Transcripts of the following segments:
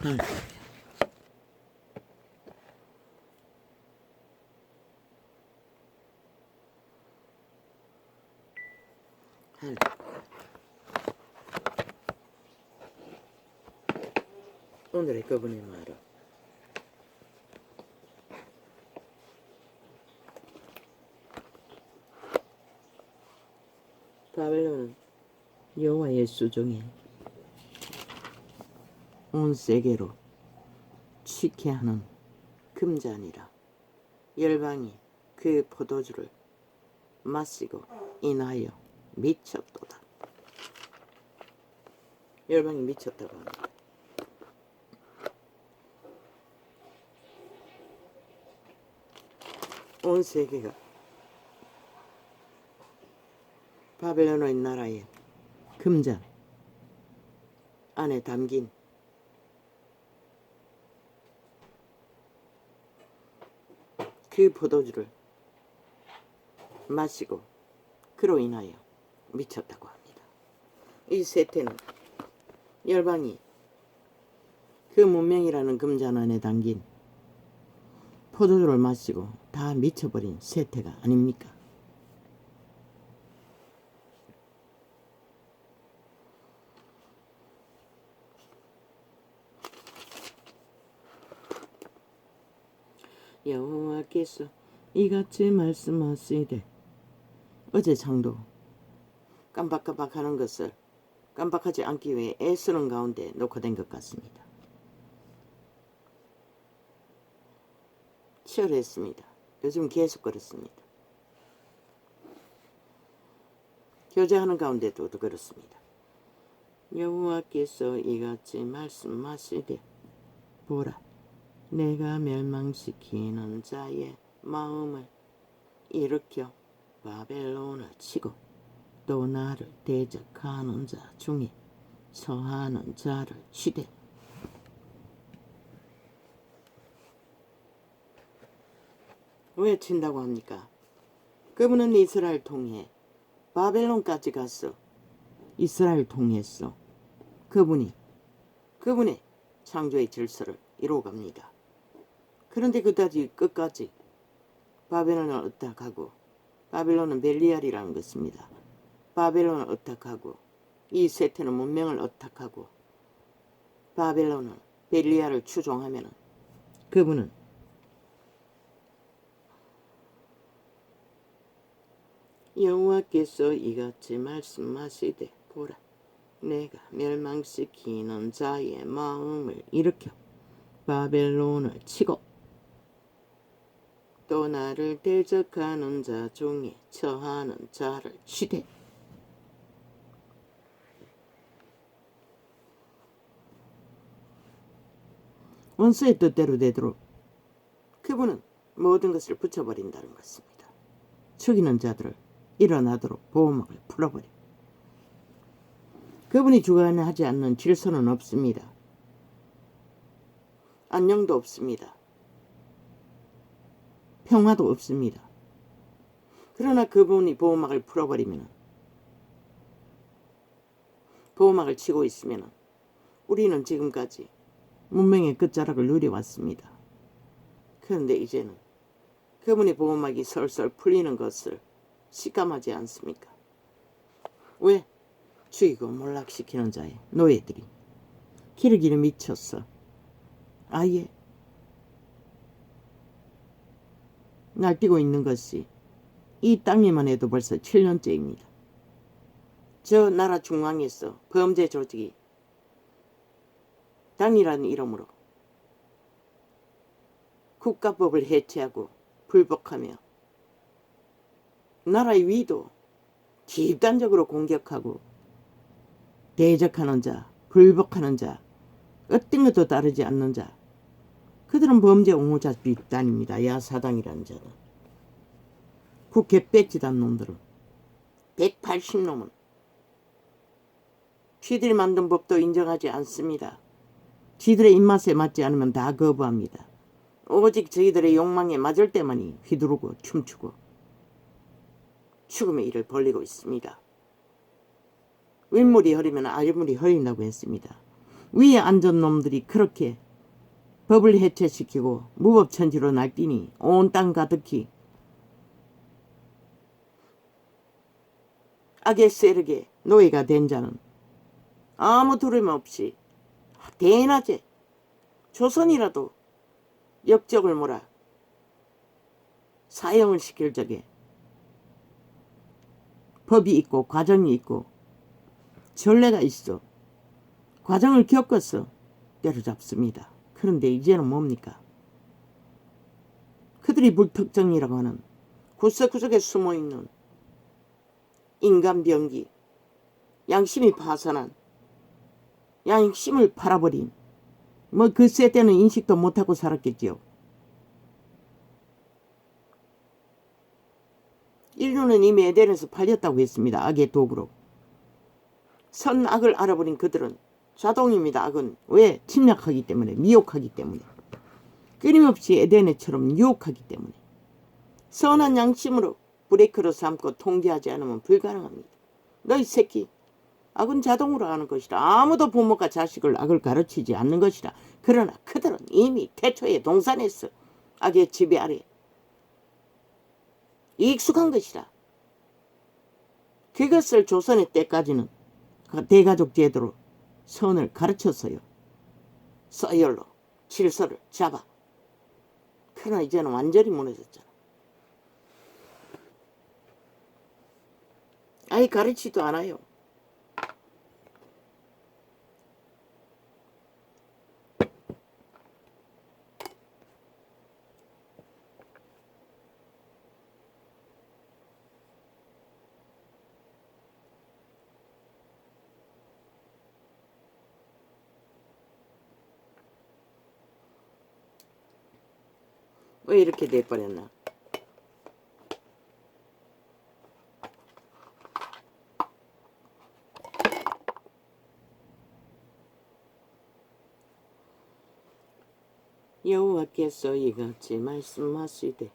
헐. 헐. 오늘의 그분의 말은 바벨론은 여호와의 수종에 온 세계로 취케 하는 금잔이라. 열방이 그 포도주를 마시고 인하여 미쳤도다. 열방이 미쳤다고 합니다. 온 세계가 바벨론의 나라의 금잔 안에 담긴 그 포도주를 마시고 그로 인하여 미쳤다고 합니다. 이 세태는 열방이 그 문명이라는 금잔 안에 담긴 포도주를 마시고 다 미쳐버린 세태가 아닙니까? 여호와께서 이같이 말씀하시되 어제 장도 깜박깜박하는 것을 깜박하지 않기 위해 애쓰는 가운데 녹화된 것 같습니다. 치열했습니다. 요즘 계속 그렇습니다. 교제하는 가운데도 그렇습니다. 여호와께서 이같이 말씀하시되 보라, 내가 멸망시키는 자의 마음을 일으켜 바벨론을 치고 또 나를 대적하는 자 중에 처하는 자를 치되. 왜 친다고 합니까? 그분은 이스라엘 통해 바벨론까지 가서 이스라엘 통해서 그분의 창조의 질서를 이루어갑니다. 그런데 끝까지 바벨론을 어떡하고, 바벨론은 벨리알이라는 것입니다. 바벨론을 어떡하고 이 세태는 문명을 어떡하고 바벨론은 벨리알을 추종하면 그분은 여호와께서 이같이 말씀하시되 보라, 내가 멸망시키는 자의 마음을 일으켜 바벨론을 치고 또 나를 대적하는 자 중에 처하는 자를 치되. 원수의 뜻대로 되도록 그분은 모든 것을 붙여버린다는 것입니다. 죽이는 자들을 일어나도록 보호막을 풀어버려. 그분이 주관하지 않는 질서는 없습니다. 안녕도 없습니다. 평화도 없습니다. 그러나 그분이 보호막을 풀어버리면, 보호막을 치고 있으면 우리는 지금까지 문명의 끝자락을 누려왔습니다. 그런데 이제는 그분의 보호막이 설설 풀리는 것을 실감하지 않습니까? 왜? 죽이고 몰락시키는 자의 노예들이 기르기를 미쳤어. 아예 날뛰고 있는 것이 이 땅에만 해도 벌써 7년째입니다. 저 나라 중앙에서 범죄 조직이 당이라는 이름으로 국가법을 해체하고 불복하며 나라의 위도 집단적으로 공격하고 대적하는 자, 불복하는 자, 어떤 것도 따르지 않는 자, 그들은 범죄 옹호자 집단입니다. 야사당이라는 자는. 국회 뺏지단 놈들은 180놈은 쥐들이 만든 법도 인정하지 않습니다. 쥐들의 입맛에 맞지 않으면 다 거부합니다. 오직 저희들의 욕망에 맞을 때만이 휘두르고 춤추고 죽음의 일을 벌리고 있습니다. 윗물이 흐리면 아랫물이 흐린다고 했습니다. 위에 앉은 놈들이 그렇게 법을 해체시키고 무법천지로 날뛰니 온 땅 가득히 악의 세력에 노예가 된 자는 아무 두려움 없이 대낮에 조선이라도 역적을 몰아 사형을 시킬 적에 법이 있고 과정이 있고 전례가 있어 과정을 겪어서 때려잡습니다. 그런데 이제는 뭡니까? 그들이 불특정이라고 하는 구석구석에 숨어있는 인간병기, 양심이 파산한, 양심을 팔아버린, 뭐 그새 때는 인식도 못하고 살았겠지요. 인류는 이미 에덴에서 팔렸다고 했습니다. 악의 도구로. 선악을 알아버린 그들은 자동입니다. 악은. 왜? 침략하기 때문에, 미혹하기 때문에. 끊임없이 에덴에처럼 유혹하기 때문에. 선한 양심으로 브레이크로 삼고 통제하지 않으면 불가능합니다. 너희 새끼, 악은 자동으로 하는 것이라. 아무도 부모가 자식을 악을 가르치지 않는 것이라. 그러나 그들은 이미 태초에 동산에서 악의 지배 아래 익숙한 것이라. 그것을 조선의 때까지는 대가족 제도로 선을 가르쳤어요. 서열로 질서를 잡아. 그러나 이제는 완전히 무너졌잖아. 아예 가르치지도 않아요. 왜 이렇게 돼버렸나? 여호와께서 이같이 말씀하시되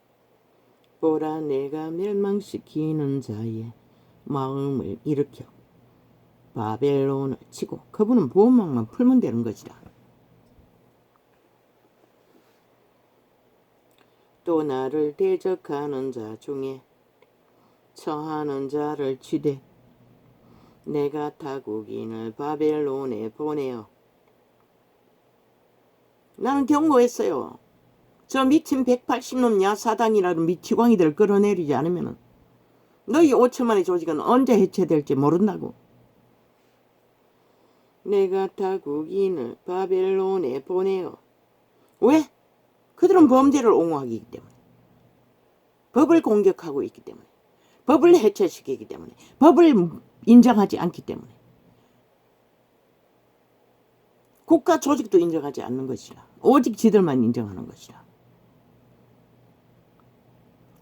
보라 내가 멸망시키는 자의 마음을 일으켜 바벨론을 치고 그분은 보호막만 풀면 되는 것이다. 또 나를 대적하는 자 중에 처하는 자를 치되 내가 타국인을 바벨론에 보내어 나는 경고했어요. 저 미친 180놈 야사당이라는 미치광이들 끌어내리지 않으면 너희 5천만의 조직은 언제 해체될지 모른다고. 내가 타국인을 바벨론에 보내어. 왜? 그들은 범죄를 옹호하기 때문에, 법을 공격하고 있기 때문에, 법을 해체시키기 때문에, 법을 인정하지 않기 때문에, 국가 조직도 인정하지 않는 것이라. 오직 지들만 인정하는 것이라.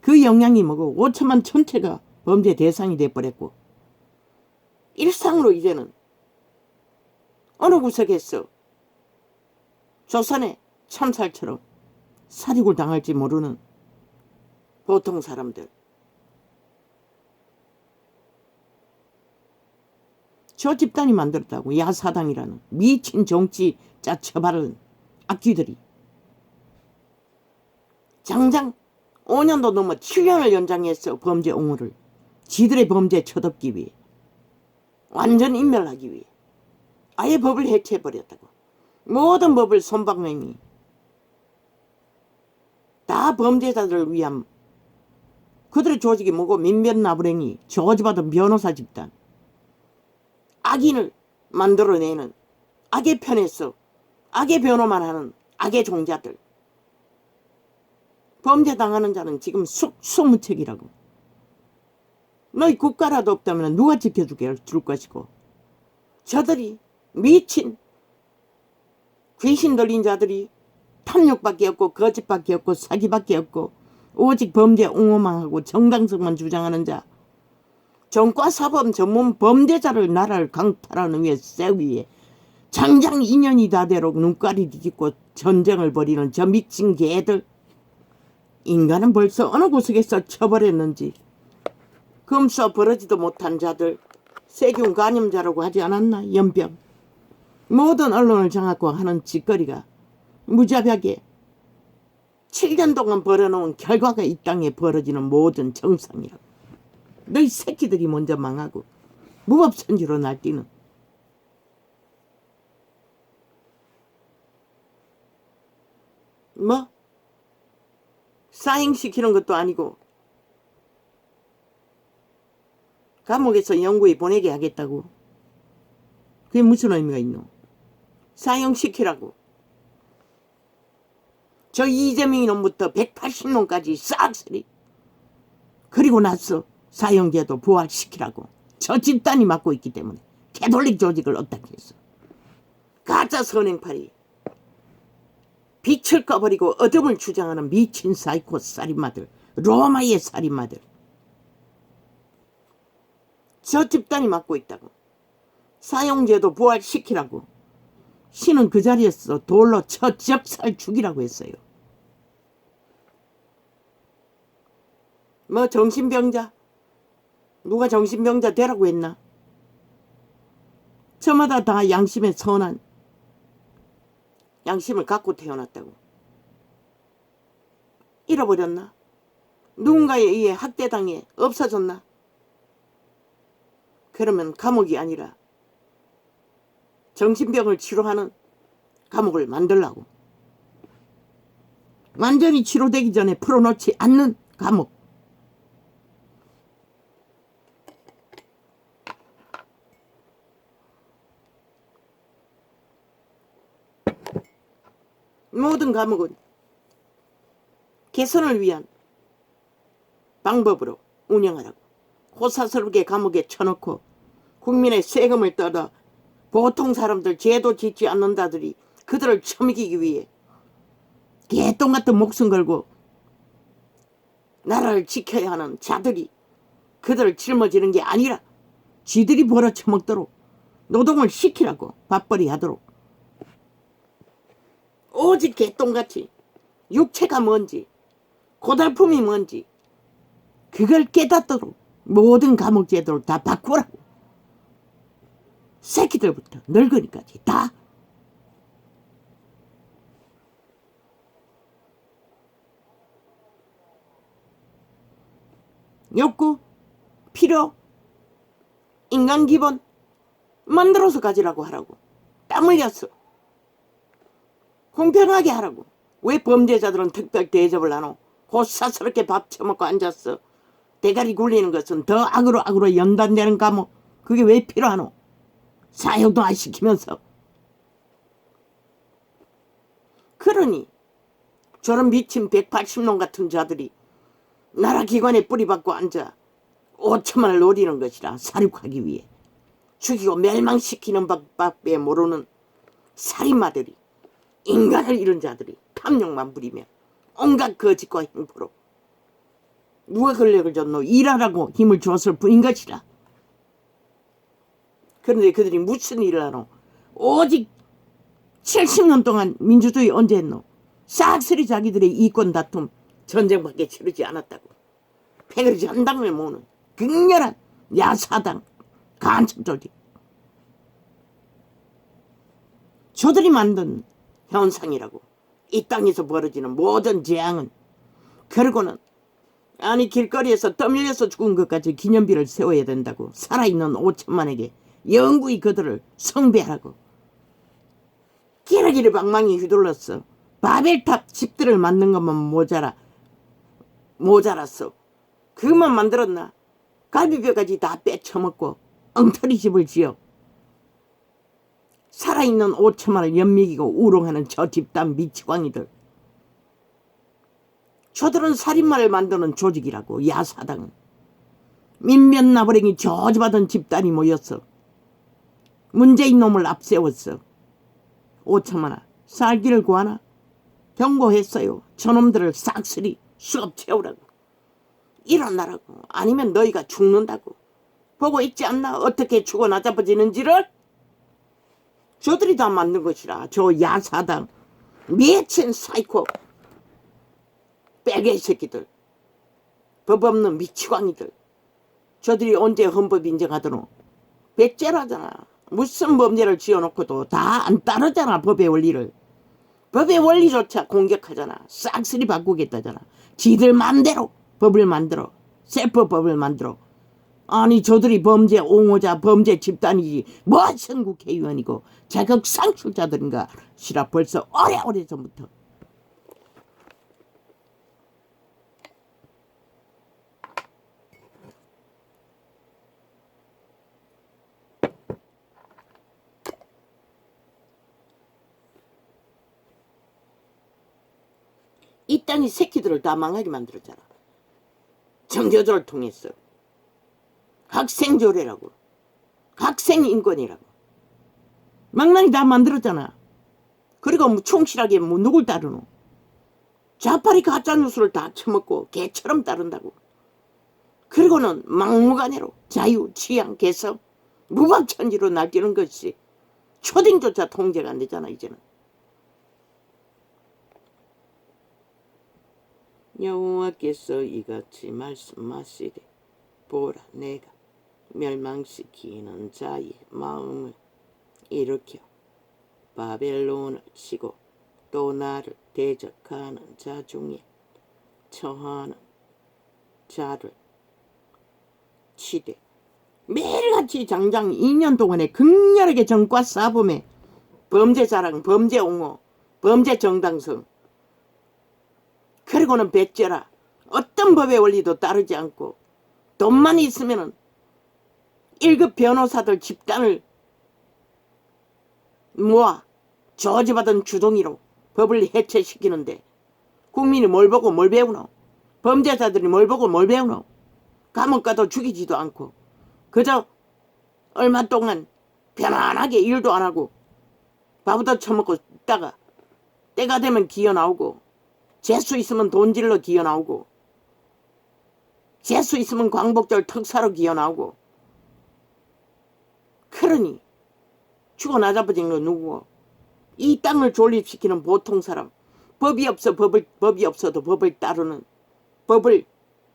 그 영향이 뭐고 5천만 전체가 범죄 대상이 돼버렸고 일상으로 이제는 어느 구석에서 조선의 참살처럼 사륙을 당할지 모르는 보통 사람들, 저 집단이 만들었다고. 야사당이라는 미친 정치 짜쳐바른 악귀들이 장장 5년도 넘어 7년을 연장했어. 범죄 옹호를 지들의 범죄 쳐덮기 위해, 완전 인멸하기 위해 아예 법을 해체해버렸다고. 모든 법을 솜방맹이 다 범죄자들을 위한, 그들의 조직이 뭐고 민변나부랭이 저지받은 변호사 집단, 악인을 만들어내는 악의 편에서 악의 변호만 하는 악의 종자들. 범죄 당하는 자는 지금 속수무책이라고. 너희 국가라도 없다면 누가 지켜줄 것이고. 저들이 미친 귀신 들린 자들이 탐욕밖에 없고 거짓밖에 없고 사기밖에 없고 오직 범죄 옹호만 하고 정당성만 주장하는 자, 전과사범 전문 범죄자를 나라를 강탈하는 위해 세우기 위해 장장 2년이 다 되로 눈깔이 뒤집고 전쟁을 벌이는 저 미친 개들. 인간은 벌써 어느 구석에서 쳐버렸는지. 금써 버르지도 못한 자들, 세균 감염자라고 하지 않았나? 연병. 모든 언론을 장악하고 하는 짓거리가 무자비하게 7년 동안 벌어놓은 결과가 이 땅에 벌어지는 모든 정상이라고. 너희 새끼들이 먼저 망하고 무법천지로 날뛰는. 뭐? 사행시키는 것도 아니고 감옥에서 영구히 보내게 하겠다고. 그게 무슨 의미가 있노? 사형시키라고. 저 이재명이 놈부터 180놈까지 싹쓸이. 그리고 나서 사형제도 부활시키라고. 저 집단이 맡고 있기 때문에 캐톨릭 조직을 어떻게 했어. 가짜 선행팔이. 빛을 꺼버리고 어둠을 주장하는 미친 사이코 살인마들. 로마의 살인마들. 저 집단이 맡고 있다고. 사형제도 부활시키라고. 신은 그 자리에서 돌로 쳐 적살 죽이라고 했어요. 뭐 정신병자? 누가 정신병자 되라고 했나? 저마다 다 양심의 선한 양심을 갖고 태어났다고. 잃어버렸나? 누군가에 의해 학대당해 없어졌나? 그러면 감옥이 아니라 정신병을 치료하는 감옥을 만들라고. 완전히 치료되기 전에 풀어놓지 않는 감옥. 모든 감옥은 개선을 위한 방법으로 운영하라고. 호사스럽게 감옥에 쳐넣고 국민의 세금을 뜯어 보통 사람들 죄도 짓지 않는다들이 그들을 처먹이기 위해 개똥 같은 목숨 걸고 나라를 지켜야 하는 자들이 그들을 짊어지는 게 아니라 지들이 벌어쳐먹도록 노동을 시키라고. 밥벌이 하도록. 오직 개똥같이 육체가 뭔지 고달픔이 뭔지 그걸 깨닫도록 모든 감옥 제도를 다 바꾸라고. 새끼들부터 늙은이까지 다. 욕구, 필요, 인간 기본 만들어서 가지라고 하라고. 땀 흘렸어. 공평하게 하라고. 왜 범죄자들은 특별 대접을 하노? 호사스럽게 밥 처먹고 앉았어. 대가리 굴리는 것은 더 악으로 연단되는 감옥. 그게 왜 필요하노? 사형도 안 시키면서. 그러니 저런 미친 180놈 같은 자들이 나라 기관에 뿌리박고 앉아 5천만을 노리는 것이라. 사륙하기 위해 죽이고 멸망시키는 법밖에 모르는 살인마들이, 인간을 잃은 자들이 탐욕만 부리며 온갖 거짓과 행포로 누가 권력을 줬노? 일하라고 힘을 줬을 뿐인 것이라. 그런데 그들이 무슨 일을 하노? 오직 70년 동안 민주주의 언제 했노? 싹쓸이 자기들의 이권 다툼 전쟁밖에 치르지 않았다고. 패거리 전당을 모으는 극렬한 야사당 간첩 조직. 저들이 만든 현상이라고. 이 땅에서 벌어지는 모든 재앙은. 그러고는 아니 길거리에서 떠밀려서 죽은 것까지 기념비를 세워야 된다고. 살아있는 5천만에게 영구히 그들을 숭배하라고. 기러기를 방망이 휘둘렀어. 바벨탑 집들을 만든 것만 모자랐어. 그것만 만들었나? 갈비뼈까지 다 빼쳐먹고 엉터리 집을 지어 살아있는 5천만을 연맥이고 우롱하는 저 집단 미치광이들. 저들은 살인마를 만드는 조직이라고. 야사당은 민변나부랭이 저주받은 집단이 모였어. 문재인 놈을 앞세웠어. 5천만아 살기를 구하나? 경고했어요. 저놈들을 싹쓸이 수업 채우라고. 일어나라고. 아니면 너희가 죽는다고. 보고 있지 않나? 어떻게 죽어 나잡아지는지를? 저들이 다 만든 것이라. 저 야사당 미친 사이코 빼개 새끼들, 법 없는 미치광이들. 저들이 언제 헌법 인정하더노? 백제라잖아. 무슨 범죄를 지어놓고도 다 안 따르잖아. 법의 원리를. 법의 원리조차 공격하잖아. 싹쓸이 바꾸겠다잖아. 지들 맘대로 법을 만들어. 셀프법을 만들어. 아니 저들이 범죄 옹호자 범죄 집단이지 무슨 국회의원이고 자격 상실자들인가 시라 벌써 오래전부터. 이 땅의 새끼들을 다 망하게 만들었잖아. 정교조를 통해서. 학생조례라고. 학생인권이라고. 망나니 다 만들었잖아. 그리고 뭐 충실하게 뭐 누굴 따르노. 좌파리 가짜뉴스를 다 처먹고 개처럼 따른다고. 그리고는 막무가내로 자유, 취향, 개성, 무방천지로 날뛰는 것이 초딩조차 통제가 안 되잖아 이제는. 여호와께서 이같이 말씀하시되 보라 내가 멸망시키는 자의 마음을 일으켜 바벨론을 치고 또 나를 대적하는 자 중에 처하는 자를 치되 매일같이 장장 2년 동안에 극렬하게 정과 싸움에 범죄 자랑, 범죄 옹호, 범죄 정당성 그리고는 배째라 어떤 법의 원리도 따르지 않고 돈만 있으면은 1급 변호사들 집단을 모아 저지받은 주둥이로 법을 해체시키는데 국민이 뭘 보고 뭘 배우노? 범죄자들이 뭘 보고 뭘 배우노? 감옥 가도 죽이지도 않고 그저 얼마 동안 편안하게 일도 안 하고 밥부터 처먹고 있다가 때가 되면 기어 나오고 재수 있으면 돈질러 기어 나오고 재수 있으면 광복절 특사로 기어 나오고 그러니 죽어 나자버진 거 누구고 이 땅을 존립시키는 보통 사람 법이 없어도 법을 따르는 법을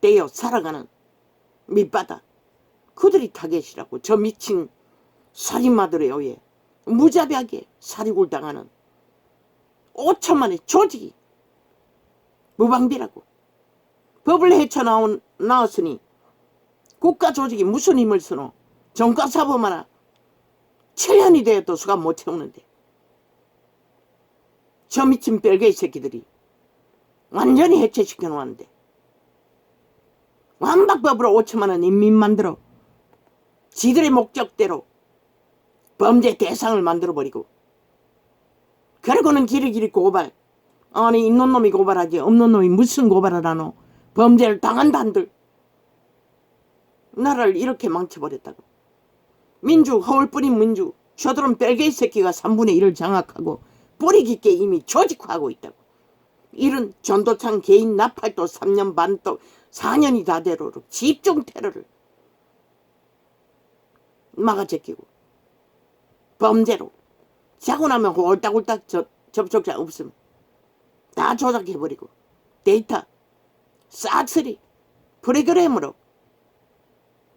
떼어 살아가는 밑바닥 그들이 타겟이라고. 저 미친 살인마들에 의해 무자비하게 살이골 당하는 5천만의 조직이 무방비라고. 법을 헤쳐나왔으니 국가 조직이 무슨 힘을 쓰노. 정가사범 하나 7년이 되어도 수가 못 채우는데 저 미친 뺄개이 새끼들이 완전히 해체시켜 놓았는데 완박법으로 5천만 원 인민 만들어 지들의 목적대로 범죄 대상을 만들어버리고 그리고는 길이길이 고발. 아니 있는 놈이 고발하지 없는 놈이 무슨 고발을 하노. 범죄를 당한다 한들 나라를 이렇게 망쳐버렸다고. 민주 허울뿐인 민주 저들은 뺄개이 새끼가 3분의 1을 장악하고 뿌리 깊게 이미 조직화하고 있다고. 이런 전도창 개인 나팔도 3년 반 또 4년이 다 되도록 집중 테러를 막아제끼고 범죄로 자고 나면 홀딱홀딱 접촉자 없음 다 조작해버리고 데이터 싹쓸이 프로그램으로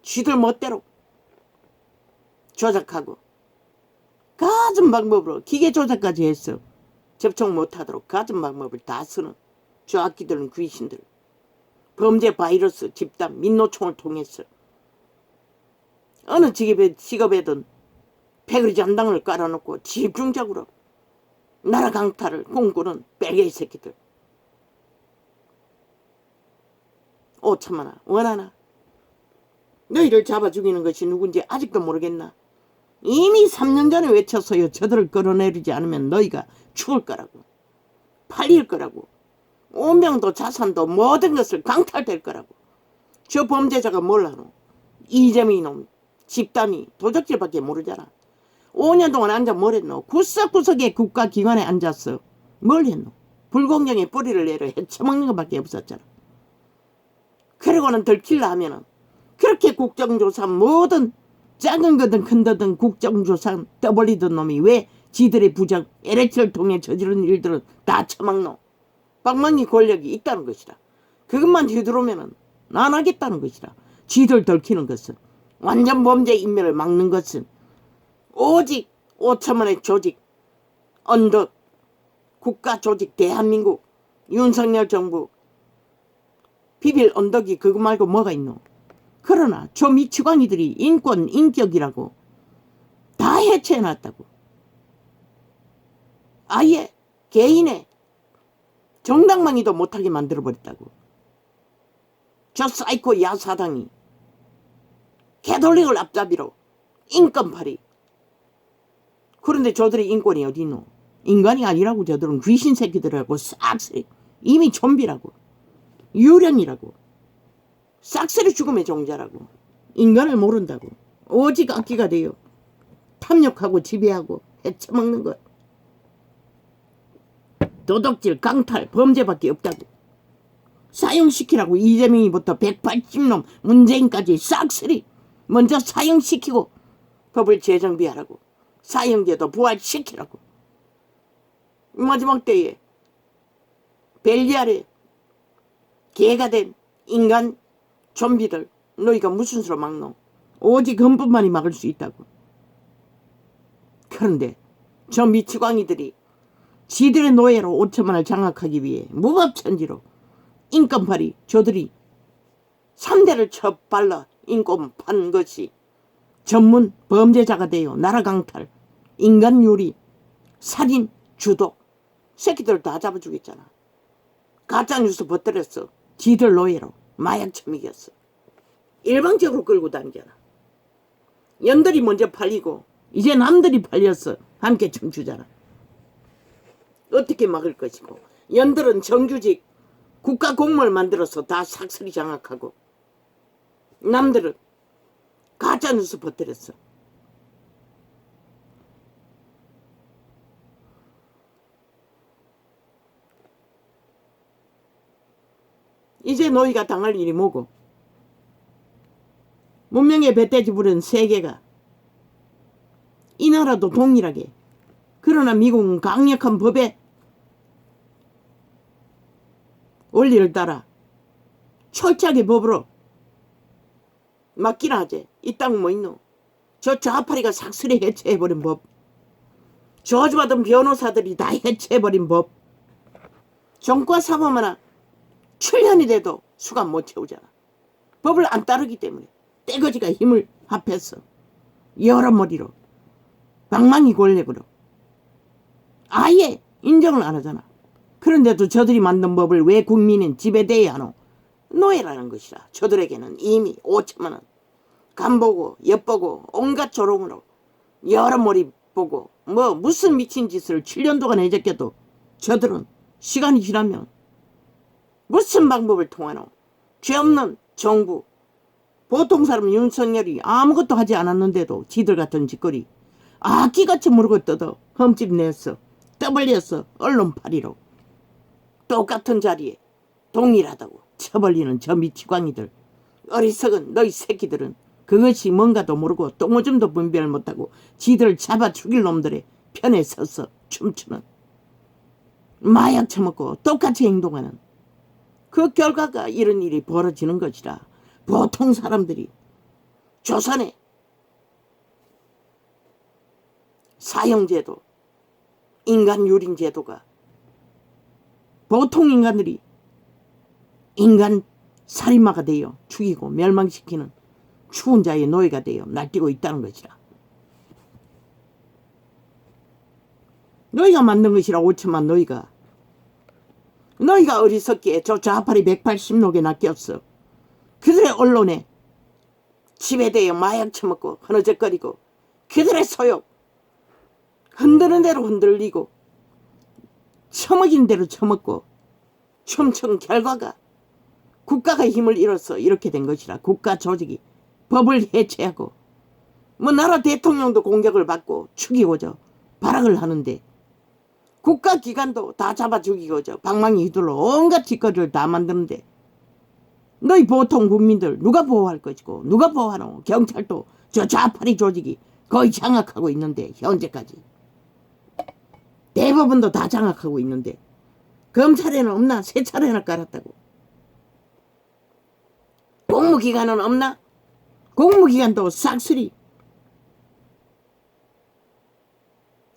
쥐들 멋대로 조작하고 가진 방법으로 기계 조작까지 했어. 접촉 못하도록 가진 방법을 다 쓰는 저 악기들은 귀신들 범죄 바이러스 집단 민노총을 통해서 어느 직업에든 패거리 전당을 깔아놓고 집중적으로 나라 강탈을 꿈꾸는 뺄개이 새끼들. 5천만 원 원하나? 너희를 잡아 죽이는 것이 누군지 아직도 모르겠나? 이미 3년 전에 외쳤어요. 저들을 끌어내리지 않으면 너희가 죽을 거라고. 팔릴 거라고. 운명도 자산도 모든 것을 강탈될 거라고. 저 범죄자가 뭘 하노? 이재명이 놈 집단이 도적질밖에 모르잖아. 5년 동안 앉아 뭘 했노? 구석구석에 국가기관에 앉았어. 뭘 했노? 불공정의 뿌리를 내려 헤쳐먹는 것밖에 없었잖아. 그러고는 들킬라 하면은 그렇게 국정조사 모든 작은 거든 큰 거든 국정조사 떠벌리던 놈이 왜 지들의 부정 LH를 통해 저지른 일들은 다 처먹노? 방망이 권력이 있다는 것이다. 그것만 뒤들어오면은 안 하겠다는 것이다. 지들 들키는 것은 완전 범죄 인멸을 막는 것은 오직 5천만의 조직, 언덕, 국가 조직 대한민국, 윤석열 정부, 비빌 언덕이 그거 말고 뭐가 있노? 그러나 저 미치광이들이 인권, 인격이라고 다 해체해놨다고. 아예 개인의 정당망이도 못하게 만들어버렸다고. 저 사이코 야사당이 개돌릭을 앞잡이로 인권팔이. 그런데 저들의 인권이 어디 있노? 인간이 아니라고. 저들은 귀신 새끼들하고 싹쓸이 이미 좀비라고. 유령이라고. 싹쓸이 죽음의 종자라고. 인간을 모른다고. 오직 악기가 돼요. 탐욕하고 지배하고 해쳐먹는 것. 도덕질, 강탈, 범죄밖에 없다고. 사형시키라고. 이재명이부터 180놈 문재인까지 싹쓸이 먼저 사형시키고 법을 재정비하라고. 사형제도 부활시키라고. 마지막 때에 벨리알의 개가 된 인간 좀비들 너희가 무슨 수로 막노? 오직 헌법만이 막을 수 있다고. 그런데 저 미치광이들이 지들의 노예로 5천만을 장악하기 위해 무법천지로 인권팔이 저들이 3대를 쳐발라 인권 판 것이 전문 범죄자가 되어 나라 강탈, 인간유리, 살인, 주도 새끼들 다 잡아주겠잖아. 가짜뉴스 버뜨렸어. 지들 노예로 마약 처먹였어. 일방적으로 끌고 다니잖아. 연들이 먼저 팔리고 이제 남들이 팔렸어. 함께 춤추잖아. 어떻게 막을 것이고. 연들은 정규직 국가 공무원을 만들어서 다 삭슬이 장악하고 남들은 가짜뉴스 버뜨렸어. 이제 너희가 당할 일이 뭐고? 문명의 배돼지 부른 세계가 이 나라도 동일하게. 그러나 미국은 강력한 법의 원리를 따라 철저하게 법으로 막기나 하지. 이 땅은 뭐 있노? 저 좌파리가 삭슬이 해체해버린 법. 저주받은 변호사들이 다 해체해버린 법. 정과 사범 하나 7년이 돼도 수감 못 채우잖아. 법을 안 따르기 때문에. 떼거지가 힘을 합했어. 여러 머리로. 방망이 권력으로. 아예 인정을 안 하잖아. 그런데도 저들이 만든 법을 왜 국민은 지배돼야 하노? 노예라는 것이라. 저들에게는 이미 5천만 원 간보고 엿보고 온갖 조롱으로 여러 머리 보고 뭐 무슨 미친 짓을 7년 동안 해적혀도 저들은 시간이 지나면 무슨 방법을 통하노? 죄 없는 정부, 보통 사람 윤석열이 아무것도 하지 않았는데도 지들 같은 짓거리 아기같이 모르고 뜯어 흠집 냈어. 떠벌렸어. 언론파리로. 똑같은 자리에 동일하다고 쳐벌리는 저 미치광이들. 어리석은 너희 새끼들은 그것이 뭔가도 모르고 똥오줌도 분별 못하고 지들 잡아 죽일 놈들의 편에 서서 춤추는, 마약 처먹고 똑같이 행동하는 그 결과가 이런 일이 벌어지는 것이라. 보통 사람들이 조선의 사형제도, 인간유린제도가 보통 인간들이 인간 살인마가 되어 죽이고 멸망시키는 추운 자의 노예가 되어 날뛰고 있다는 것이라. 너희가 만든 것이라 5천만 너희가 어리석기에 저 좌파리 180녹에 낚였어. 그들의 언론에 지배되어 마약 처먹고 흐느적거리고 그들의 소욕 흔드는 대로 흔들리고 처먹인 대로 처먹고 춤춘 결과가 국가가 힘을 잃어서 이렇게 된 것이라. 국가 조직이 법을 해체하고 뭐 나라 대통령도 공격을 받고 죽이고자 발악을 하는데 국가기관도 다 잡아 죽이고자 방망이 휘둘러 온갖 짓거리를 다 만드는데 너희 보통 국민들 누가 보호할 것이고 누가 보호하노? 경찰도 저 좌파리 조직이 거의 장악하고 있는데 현재까지 대법원도 다 장악하고 있는데 검찰에는 없나? 세 차례나 깔았다고. 공무기관은 없나? 공무기관도 싹쓸이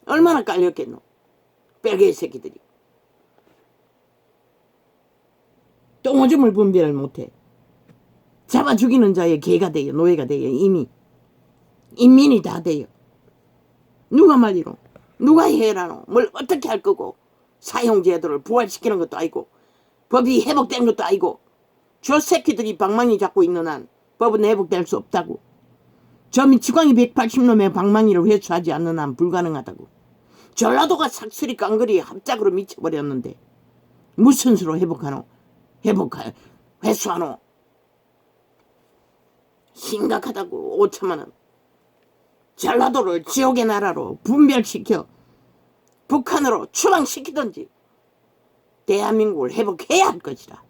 얼마나 깔렸겠노. 빼개 새끼들이. 똥오줌을 분별을 못해. 잡아 죽이는 자의 개가 돼요. 노예가 돼요. 이미 인민이 다 돼요. 누가 말리노? 누가 해라노? 뭘 어떻게 할 거고. 사형제도를 부활시키는 것도 아니고 법이 회복된 것도 아니고 저 새끼들이 방망이 잡고 있는 한 법은 회복될 수 없다고. 저 미치광이 180놈의 방망이를 회수하지 않는 한 불가능하다고. 전라도가 삭슬이 깡그리 합작으로 미쳐버렸는데 무슨 수로 회복하노? 회수하노? 심각하다고. 5천만 원. 전라도를 지옥의 나라로 분별시켜 북한으로 추방시키든지 대한민국을 회복해야 할 것이다.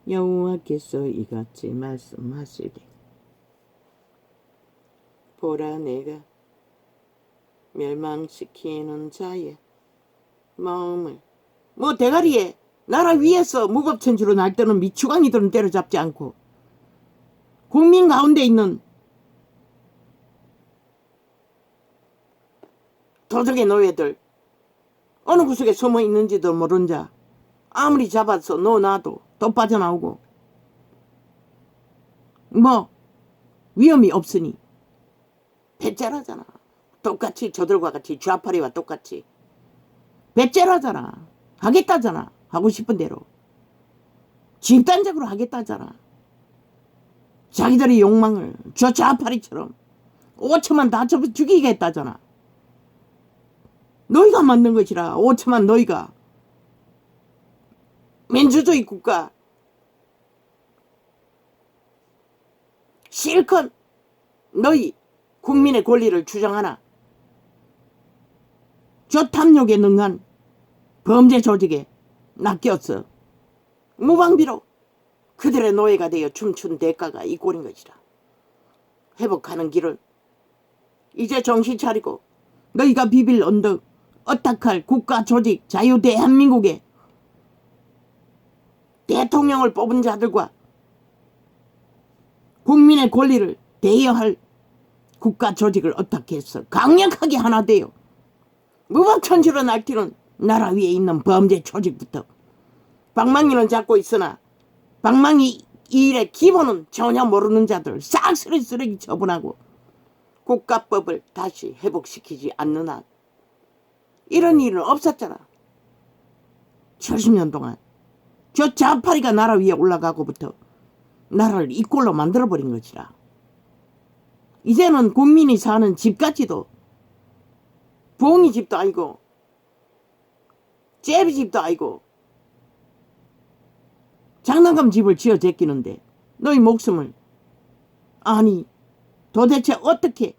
여호와께서 이같이 말씀하시되 보라 내가 멸망시키는 자의 마음을 대가리에 나라 위에서 무법천지로 날뛰는 미추광이들은 때려잡지 않고 국민 가운데 있는 도적의 노예들 어느 구석에 숨어 있는지도 모른 자 아무리 잡아서 넣어놔도 또 빠져나오고 위험이 없으니 배째라잖아. 똑같이 저들과 같이 좌파리와 똑같이 배째라잖아. 하겠다잖아. 하고 싶은 대로 집단적으로 하겠다잖아. 자기들의 욕망을 저 좌파리처럼 5천만 다 접어 죽이겠다잖아. 너희가 만든 것이라. 5천만 너희가 민주주의 국가 실컷 너희 국민의 권리를 주장하나 저 탐욕에 능한 범죄 조직에 낚였어. 무방비로 그들의 노예가 되어 춤춘 대가가 이 꼴인 것이다. 회복하는 길을 이제 정신 차리고 너희가 비빌 언덕 어떡할 국가 조직 자유 대한민국에 대통령을 뽑은 자들과 국민의 권리를 대여할 국가 조직을 어떻게 해서 강력하게 하나 되어 무법천지로 날뛰는 나라 위에 있는 범죄 조직부터 방망이는 잡고 있으나 방망이 이 일의 기본은 전혀 모르는 자들 싹쓸이 쓰레기 처분하고 국가법을 다시 회복시키지 않는 한 이런 일은 없었잖아. 70년 동안 저 좌파리가 나라 위에 올라가고부터 나라를 이 꼴로 만들어버린 것이라. 이제는 국민이 사는 집까지도 부엉이집도 아니고 째비집도 아니고 장난감 집을 지어 제끼는데 너희 목숨을 아니 도대체 어떻게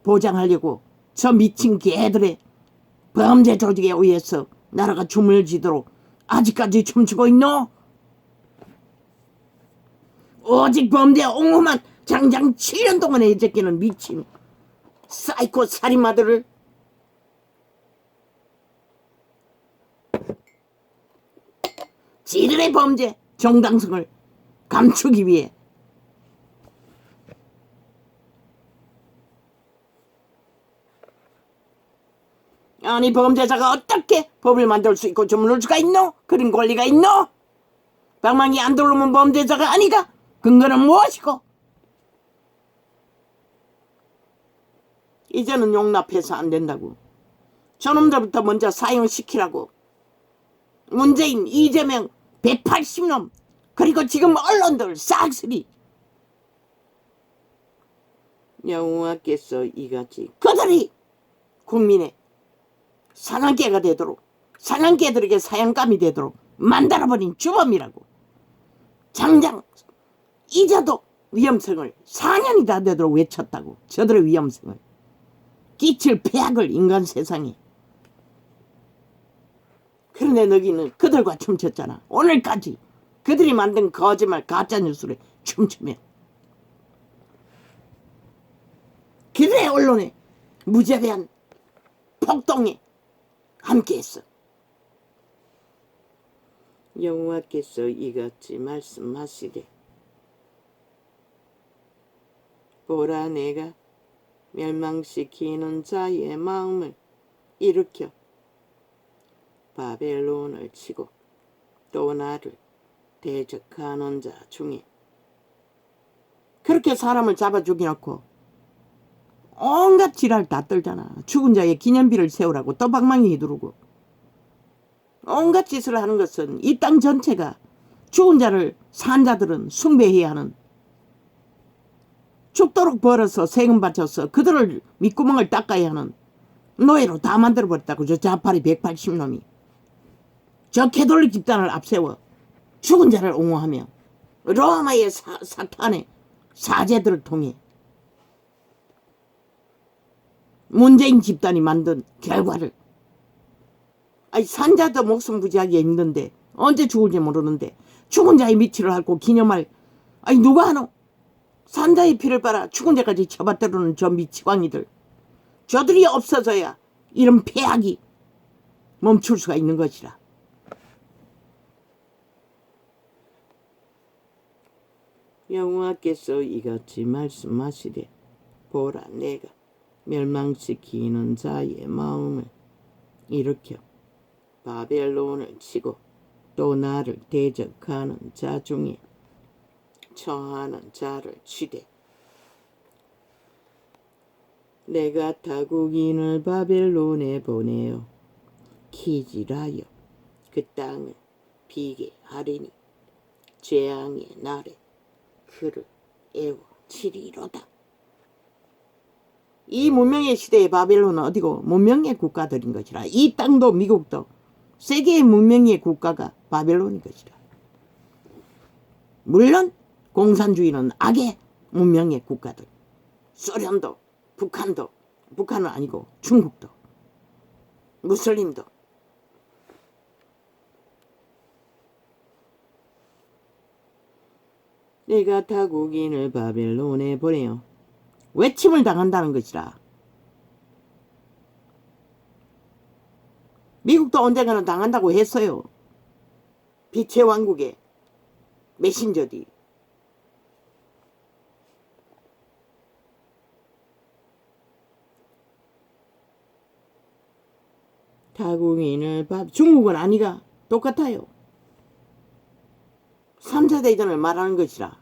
보장하려고 저 미친 개들의 범죄 조직에 의해서 나라가 춤을 지도록 아직까지 춤추고 있노? 오직 범죄 옹호만 장장 7년 동안 해제끼는 미친 사이코 살인마들을 지들의 범죄 정당성을 감추기 위해 아니 범죄자가 어떻게 법을 만들 수 있고 주문할 수가 있노? 그런 권리가 있노? 방망이 안 들어오면 범죄자가 아니다. 근거는 무엇이고? 이제는 용납해서 안 된다고. 저놈들부터 먼저 사형시키라고. 문재인, 이재명 180놈 그리고 지금 언론들 싹쓸이 여호와께서 이같이 그들이 국민의 사냥개가 되도록 사냥개들에게 사냥감이 되도록 만들어버린 주범이라고. 장장 이자도 위험성을 4년이 다 되도록 외쳤다고. 저들의 위험성을 끼칠 폐악을 인간 세상에. 그런데 너희는 그들과 춤췄잖아. 오늘까지 그들이 만든 거짓말 가짜뉴스를 춤추며 그들의 언론에 무자비한 폭동에 함께했어. 여호와께서 이같이 말씀하시되 보라 내가 멸망시키는 자의 마음을 일으켜 바벨론을 치고 또 나를 대적하는 자 중에 그렇게 사람을 잡아 죽여놓고 온갖 지랄 다 떨잖아. 죽은 자의 기념비를 세우라고 떠박망이 휘두르고 온갖 짓을 하는 것은 이 땅 전체가 죽은 자를 산 자들은 숭배해야 하는, 죽도록 벌어서 세금 바쳐서 그들을 밑구멍을 닦아야 하는 노예로 다 만들어버렸다고. 저 자파리 180놈이 저 캐톨릭 집단을 앞세워 죽은 자를 옹호하며 로마의 사탄의 사제들을 통해 문재인 집단이 만든 결과를, 아니 산자도 목숨 부지하기 힘든데 언제 죽을지 모르는데 죽은 자의 미치를 앓고 기념할, 아니 누가 하노? 산자의 피를 빨아 죽은 자까지 쳐받들어오는 저 미치광이들, 저들이 없어져야 이런 폐악이 멈출 수가 있는 것이라. 여호와께서 이같이 말씀하시되 보라 내가 멸망시키는 자의 마음을 일으켜 바벨론을 치고 또 나를 대적하는 자 중에 처하는 자를 치되 내가 타국인을 바벨론에 보내어 기질하여 그 땅을 비게 하리니 재앙의 날에 그를 애워 치리로다. 이 문명의 시대의 바벨론은 어디고 문명의 국가들인 것이라. 이 땅도 미국도 세계의 문명의 국가가 바벨론인 것이라. 물론 공산주의는 악의 문명의 국가들, 소련도 북한도, 북한은 아니고 중국도 무슬림도 내가 타국인을 바벨론에 보내어 외침을 당한다는 것이라. 미국도 언젠가는 당한다고 했어요. 빛의 왕국의 메신저들이. 타국인을 중국은 아니가 똑같아요. 3차 대전을 말하는 것이라.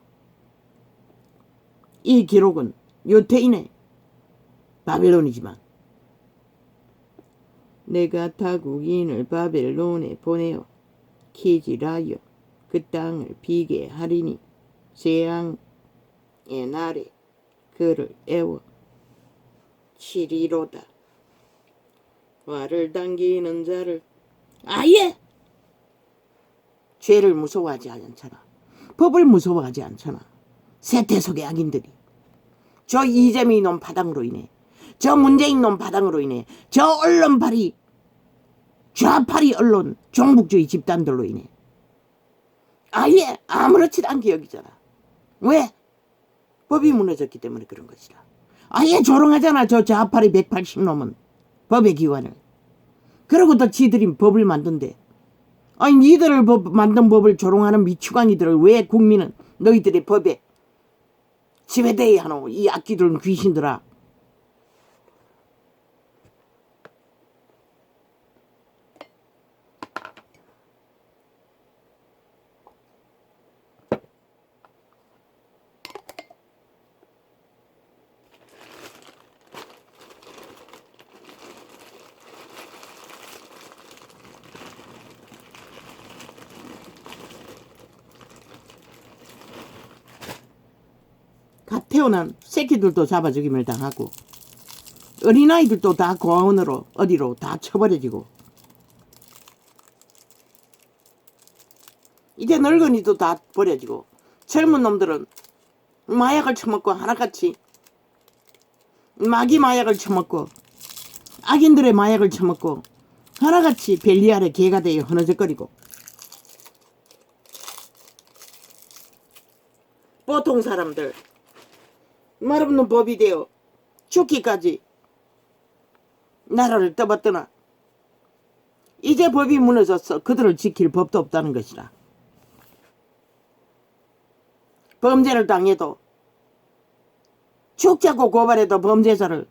이 기록은 유태인의 바벨론이지만 내가 타국인을 바벨론에 보내어 기질하여 그 땅을 비게 하리니 재앙의 날에 그를 애워 치리로다. 화를 당기는 자를 아예 죄를 무서워하지 않잖아. 법을 무서워하지 않잖아. 세태속의 악인들이 저 이재명 놈 파당으로 인해, 저 문재인 놈 파당으로 인해, 저 언론파리 좌파리 언론 종북주의 집단들로 인해 아예 아무렇지도 않게 여기잖아. 왜? 법이 무너졌기 때문에 그런 것이라. 아예 조롱하잖아. 저 좌파리 180놈은 법의 기관을. 그러고 또 지들이 법을 만든대. 아니 니들을 만든 법을 조롱하는 미추광이들을 왜 국민은 너희들의 법에 지배대야 하노? 이 악기들은 귀신들아. 갓 태어난 새끼들도 잡아 죽임을 당하고 어린아이들도 다 고아원으로 어디로 다 쳐버려지고 이제 늙은이도 다 버려지고 젊은 놈들은 마약을 처먹고 하나같이 마귀 마약을 처먹고 악인들의 마약을 처먹고 하나같이 벨리알의 개가 되어 흐느적거리고 보통 사람들 말없는 법이 되어 죽기까지 나라를 떠받드나 이제 법이 무너졌어. 그들을 지킬 법도 없다는 것이라. 범죄를 당해도 죽자고 고발해도 범죄자를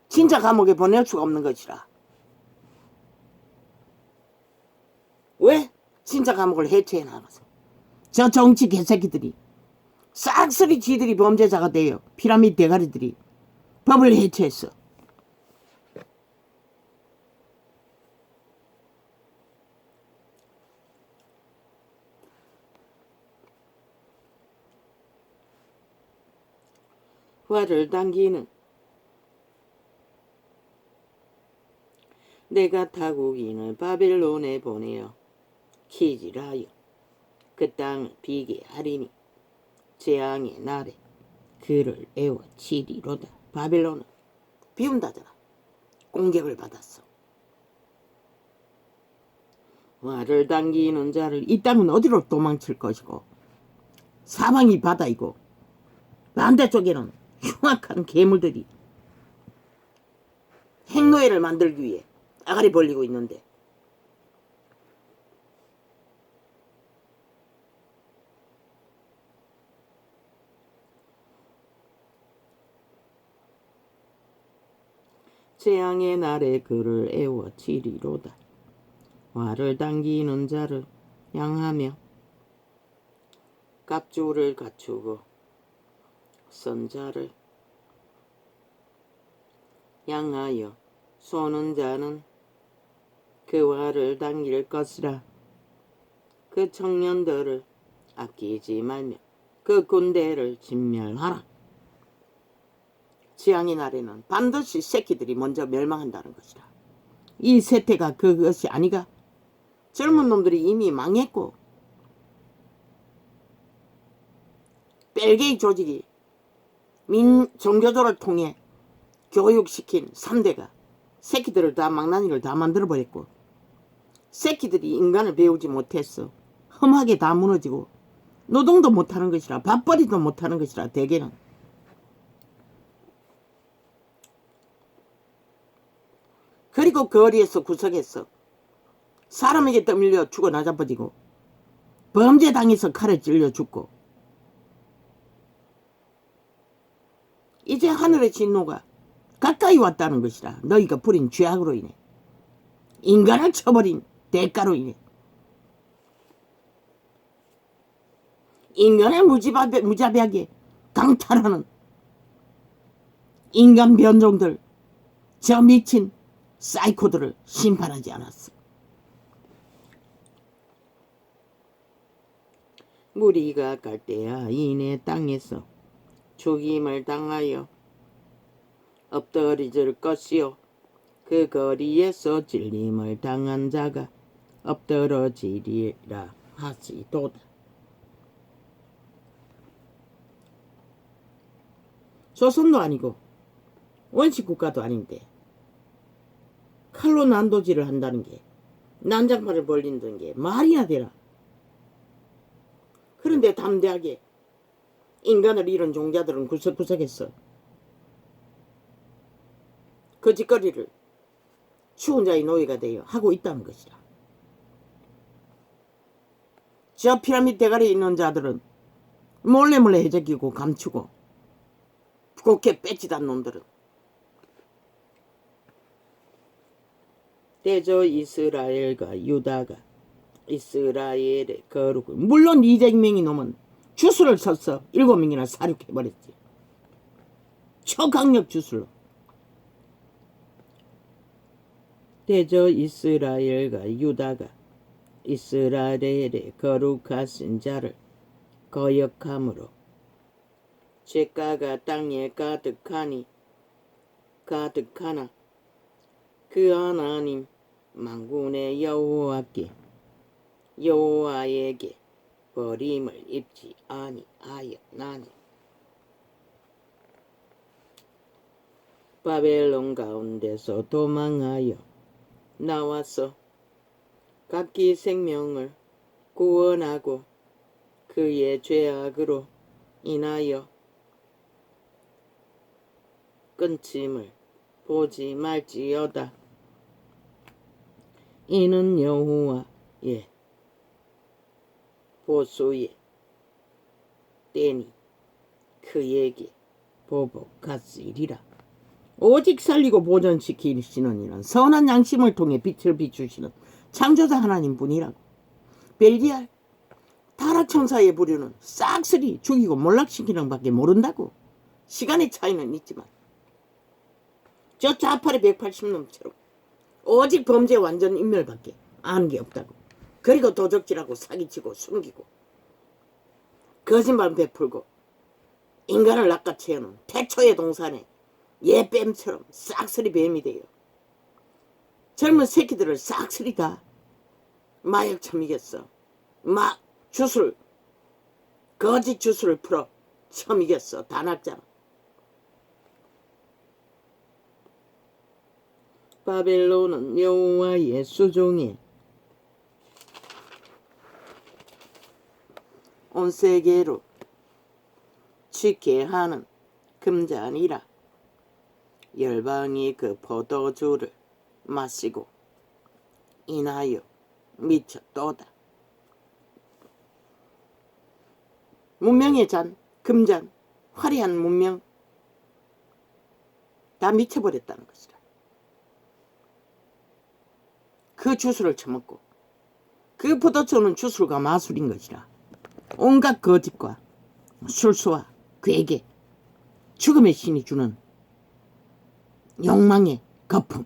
진짜 감옥에 보낼 수가 없는 것이라. 왜? 진짜 감옥을 해체해 나가서 저 정치 개새끼들이 싹쓸이 지들이 범죄자가 돼요. 피라미드 대가리들이 법을 해체했어. 화를 당기는 내가 타국인을 바벨론에 보내어 키질하여 그 땅을 비게 하리니 재앙의 날에 그를 애워 치리로다. 바벨론은 비운다잖아. 공격을 받았어. 화를 당기는 자를 이 땅은 어디로 도망칠 것이고 사방이 바다이고 반대쪽에는 흉악한 괴물들이 행노예를 만들기 위해 아가리 벌리고 있는데 재앙의 날에 그를 애워 치리로다. 화를 당기는 자를 향하며 갑주를 갖추고 선 자를 향하여 쏘는 자는 그 화를 당길 것이라. 그 청년들을 아끼지 말며 그 군대를 진멸하라. 재앙의 날에는 반드시 새끼들이 먼저 멸망한다는 것이라. 이 세태가 그것이 아니가? 젊은 놈들이 이미 망했고 벨게이 조직이 종교조를 통해 교육시킨 3대가 새끼들을 다 망나니를 다 만들어버렸고 새끼들이 인간을 배우지 못했어. 험하게 다 무너지고 노동도 못하는 것이라 밥벌이도 못하는 것이라 대개는. 그리고 거리에서 구석에서 사람에게 떠밀려 죽어 나자빠지고 범죄당해서 칼에 찔려 죽고 이제 하늘의 진노가 가까이 왔다는 것이라. 너희가 부린 죄악으로 인해 인간을 쳐버린 대가로 인해 인간을 무자비하게 강탈하는 인간 변종들 저 미친 사이코들을 심판하지 않았어. 무리가 갈대아 이내 땅에서 죽임을 당하여 엎드러질 것이요 그 거리에서 찔림을 당한 자가 엎드러지리라 하시도다. 조선도 아니고 원시국가도 아닌데 칼로 난도질을 한다는 게 난장판을 벌린다는 게 말이나 되라. 그런데 담대하게 인간을 잃은 종자들은 구석구석에서 그 짓거리를 추운 자의 노예가 되어 하고 있다는 것이라. 저 피라미드 대가리에 있는 자들은 몰래 해적이고 감추고 곱게 뺏지단 놈들은 대저 이스라엘과 유다가 이스라엘의 거룩을 물론 이재명이 놈은 주술을 써서 7명이나 사륙해버렸지. 초강력 주술로. 대저 이스라엘과 유다가 이스라엘의 거룩하신 자를 거역함으로 죄가가 땅에 가득하나 그 하나님 만군의 여호와에게 버림을 입지 아니하였나니. 바벨론 가운데서 도망하여 나와서 각기 생명을 구원하고 그의 죄악으로 인하여 끊침을 보지 말지어다. 이는 여호와의 보수의 때니 그에게 보복하시리라. 오직 살리고 보존시키시는 이는 선한 양심을 통해 빛을 비추시는 창조자 하나님뿐이라고. 벨기알 타락천사의 부류는 싹쓸이 죽이고 몰락시키는 밖에 모른다고. 시간의 차이는 있지만 저 좌팔의 180놈처럼 오직 범죄 완전 인멸밖에 아는 게 없다고. 그리고 도적질하고 사기치고 숨기고 거짓말 베풀고 인간을 낚아채우는 태초의 동산에 예뱀처럼 싹쓸이 뱀이 돼요. 젊은 새끼들을 싹쓸이 다 마약 처미겠어. 주술 거짓 주술을 풀어 처미겠어. 다 났잖아. 바벨론은 여호와의 수종에 온 세계로 취케 하는 금잔이라. 열방이 그 포도주를 마시고 인하여 미쳤도다. 문명의 잔, 금잔, 화려한 문명 다 미쳐버렸다는 것이다. 그 주술을 처먹고 그 포도주는 주술과 마술인 것이라. 온갖 거짓과 술수와 괴계, 죽음의 신이 주는 욕망의 거품.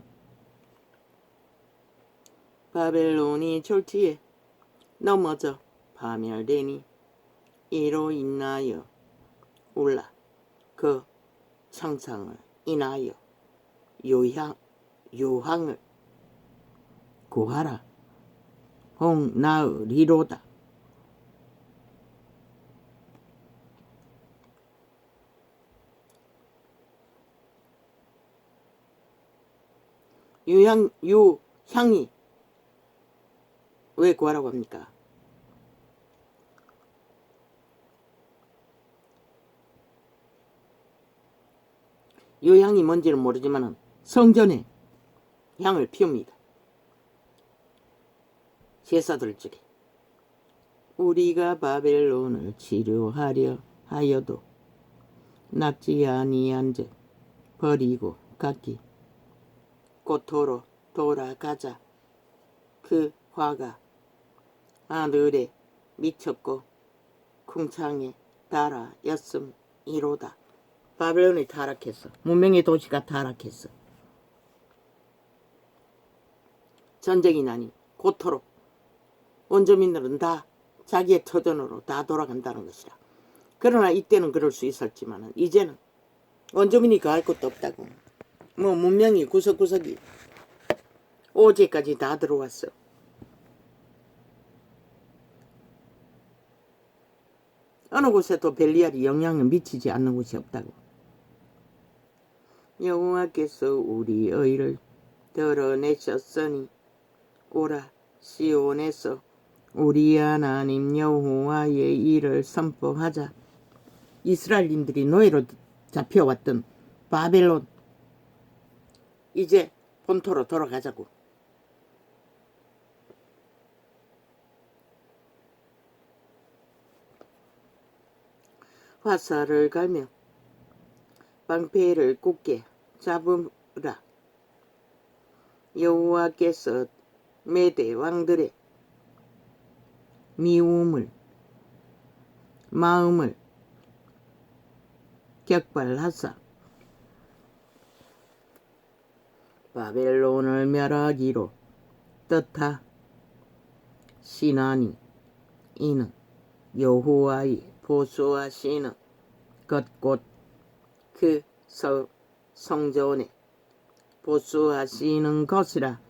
바벨론이 졸지에 넘어져 파멸되니 이로 인하여 올라 그 상상을 인하여 요항을 구하라. 홍나으리로다. 유향이 왜 구하라고 합니까? 유향이 뭔지는 모르지만 성전에 향을 피웁니다. 제사들 중에 우리가 바벨론을 치료하려 하여도 낫지 아니한즉 버리고 각기 고토로 돌아가자. 그 화가 하늘에 미쳤고 궁창에 달하였음이로다. 바벨론이 타락했어. 문명의 도시가 타락했어. 전쟁이 나니 고토로 원주민들은 다 자기의 터전으로 다 돌아간다는 것이라. 그러나 이때는 그럴 수 있었지만 이제는 원주민이 가할 것도 없다고. 문명이 구석구석이 오제까지 다 들어왔어. 어느 곳에도 벨리알이 영향을 미치지 않는 곳이 없다고. 여호와께서 우리 의를 드러내셨으니 오라 시온에서 우리 하나님 여호와의 일을 선포하자. 이스라엘인들이 노예로 잡혀왔던 바벨론 이제 본토로 돌아가자고. 화살을 갈며 방패를 굳게 잡으라. 여호와께서 메대 왕들의 미움을 마음을 격발하사 바벨론을 멸하기로 뜻하시나니 이는 여호와의 보수하시는 것 곧 그 성전에 보수하시는 것이라.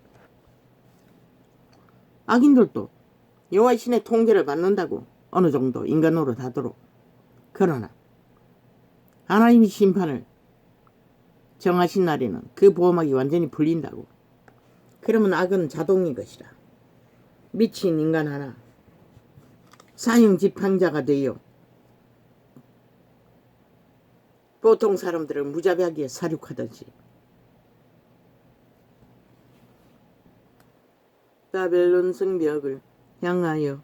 악인들도 여호와의 신의 통제를 받는다고. 어느 정도 인간으로 다도록. 그러나 하나님이 심판을 정하신 날에는 그 보호막이 완전히 풀린다고. 그러면 악은 자동인 것이라. 미친 인간 하나 사형집행자가 되어 보통 사람들을 무자비하게 사륙하듯이 바벨론 성벽을 향하여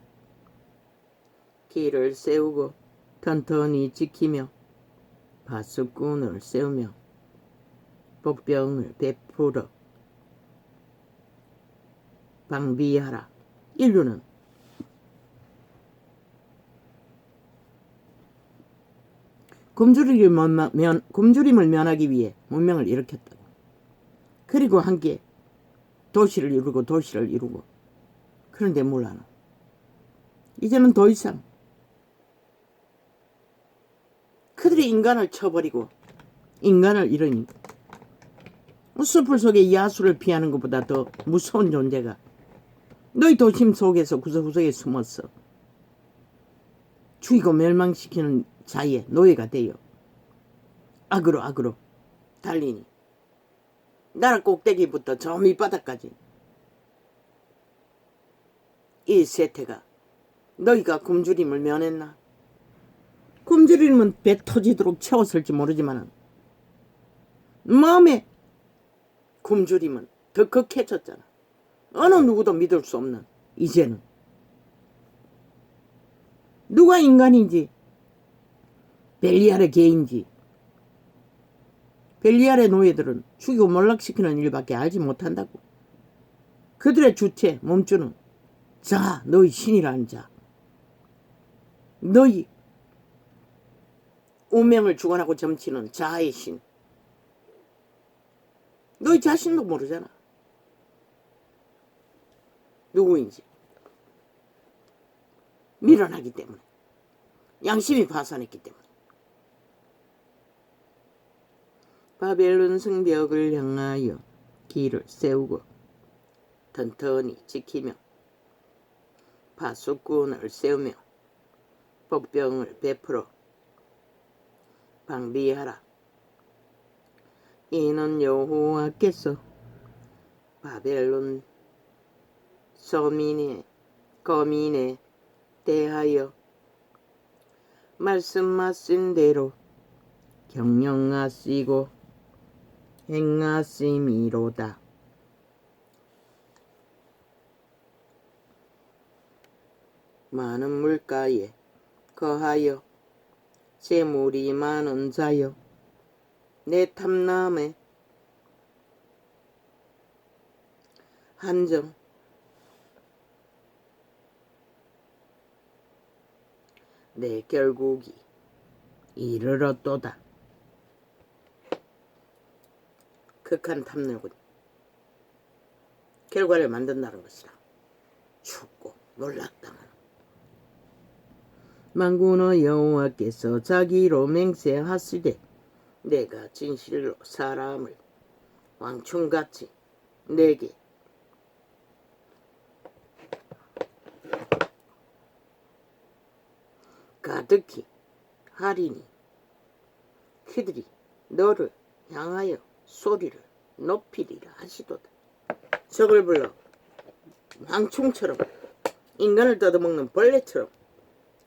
길을 세우고 튼튼히 지키며 파수꾼을 세우며 복병을 베풀어 방비하라. 인류는 굶주림을 면하기 위해 문명을 일으켰다고. 그리고 함께 도시를 이루고 그런데 몰라노. 이제는 더 이상 그들이 인간을 쳐버리고 인간을 잃으니 숲을 속에 야수를 피하는 것보다 더 무서운 존재가 너희 도심 속에서 구석구석에 숨어서 죽이고 멸망시키는 자의 노예가 되어 악으로 달리니 나라 꼭대기부터 저 밑바닥까지 이 세태가 너희가 굶주림을 면했나? 굶주림은 배 터지도록 채웠을지 모르지만 마음의 굶주림은 더 극해졌잖아. 어느 누구도 믿을 수 없는 이제는 누가 인간인지 벨리알의 개인지 벨리알의 노예들은 죽이고 몰락시키는 일밖에 알지 못한다고. 그들의 주체 몸주는 자 너희 신이라는 자 너희 운명을 주관하고 점치는 자아의 신 너희 자신도 모르잖아. 누구인지 밀어나기 때문에 양심이 파산했기 때문에 바벨론 성벽을 향하여 길을 세우고 튼튼히 지키며 파수꾼을 세우며 복병을 베풀어 방비하라. 이는 여호와께서 바벨론 거민에 대하여 말씀하신 대로 경영하시고 행하심이로다. 많은 물가에 거하여 재물이 많은 자여 내 탐남에 한정 내 결국이 이르렀도다. 극한 탐욕은 결과를 만든다는 것이라. 죽고 놀랍다만 만군의 여호와께서 자기로 맹세하시되 내가 진실로 사람을 왕충같이 내게 가득히 하리니 그들이 너를 향하여 소리를 높이리라 하시도다. 적을 불러 왕충처럼 인간을 뜯어먹는 벌레처럼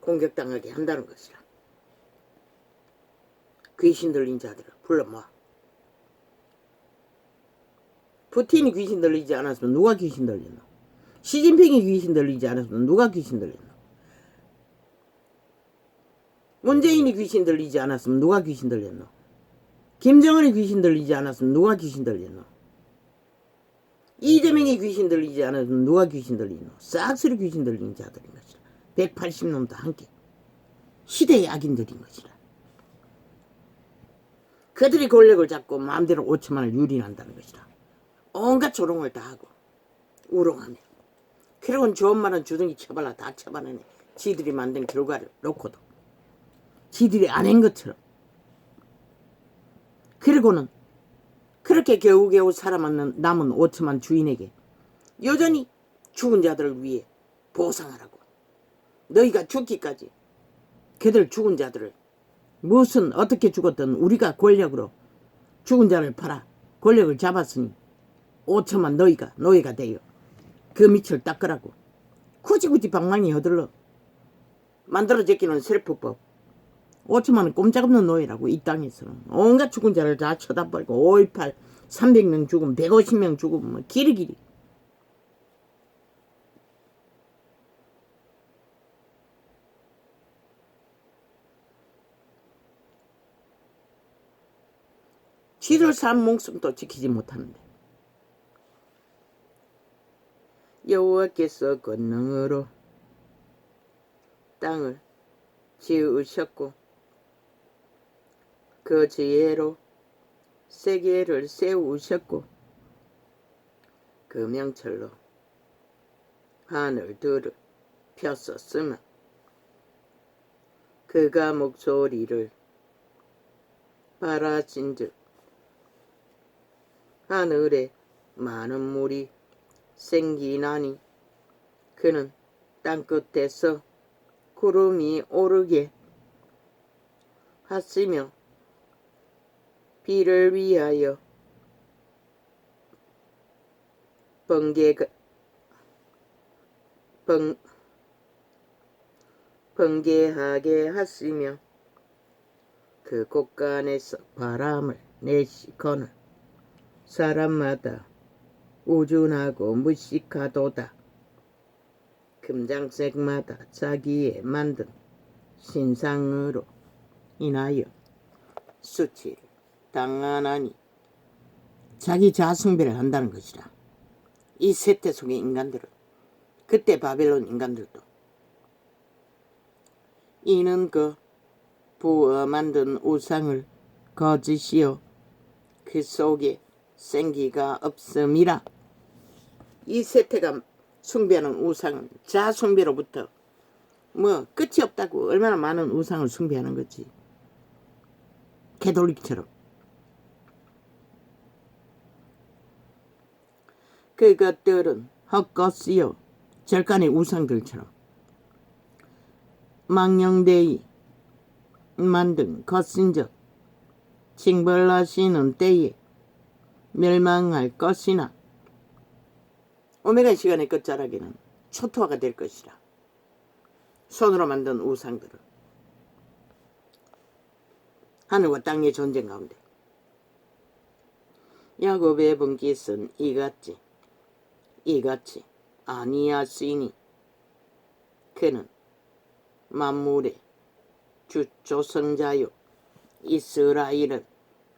공격당하게 한다는 것이라. 귀신 들린 자들을 불러 모아. 푸틴이 귀신 들리지 않았으면 누가 귀신 들렸노? 시진핑이 귀신 들리지 않았으면 누가 귀신 들렸노? 문재인이 귀신 들리지 않았으면 누가 귀신 들렸노? 김정은이 귀신 들리지 않았으면 누가 귀신 들렸노? 이재명이 귀신 들리지 않았으면 누가 귀신 들리노? 싹쓸이 귀신 들린 자들인 것이라. 180놈도 함께 시대의 악인들인 것이라. 그들이 권력을 잡고 마음대로 5천만을 유린한다는 것이라. 온갖 조롱을 다 하고 우롱하며 그리고는 좋은 말은 주둥이 쳐발라 다 쳐발라내. 지들이 만든 결과를 놓고도 지들이 안 한 것처럼. 그리고는 그렇게 겨우겨우 살아남은 5천만 주인에게 여전히 죽은 자들을 위해 보상하라고. 너희가 죽기까지 그들 죽은 자들을 무슨 어떻게 죽었든 우리가 권력으로 죽은 자를 팔아 권력을 잡았으니 5천만 너희가 노예가 되어 그 밑을 닦으라고. 굳이 방망이 허들러 만들어 제끼는 셀프법. 5천만은 꼼짝없는 노예라고. 이 땅에서는 온갖 죽은 자를 다 쳐다버리고 5.18 300명 죽음 150명 죽음 뭐 길이길이 지들 산 목숨도 지키지 못하는데. 여호와께서 권능으로 땅을 지으셨고 그 지혜로 세계를 세우셨고 그 명철로 하늘들을 폈었으며 그가 목소리를 바라진즉 하늘에 많은 물이 생기나니 그는 땅끝에서 구름이 오르게 하시며 비를 위하여 번개하게 하시며 그 곳간에서 바람을 내시거늘 사람마다 우준하고 무식하도다. 금장색마다 자기의 만든 신상으로 인하여 수치를 당하나니 자기 자숭배를 한다는 것이라. 이 세태 속의 인간들은 그때 바벨론 인간들도 이는 그 부어 만든 우상을 거짓이요 그 속에 생기가 없음이라. 이 세태가 숭배하는 우상은 자숭배로부터 뭐 끝이 없다고 얼마나 많은 우상을 숭배하는 거지. 개돌리기처럼. 그것들은 헛것이요 절간의 우상들처럼 망령되이 만든 것인즉 징벌하시는 때에 멸망할 것이나 오메가 시간의 끝자락에는 초토화가 될 것이라. 손으로 만든 우상들은 하늘과 땅의 전쟁 가운데 야곱의 번깃은 이같이 아니하시니 그는 만물의 주조선자요 이스라엘은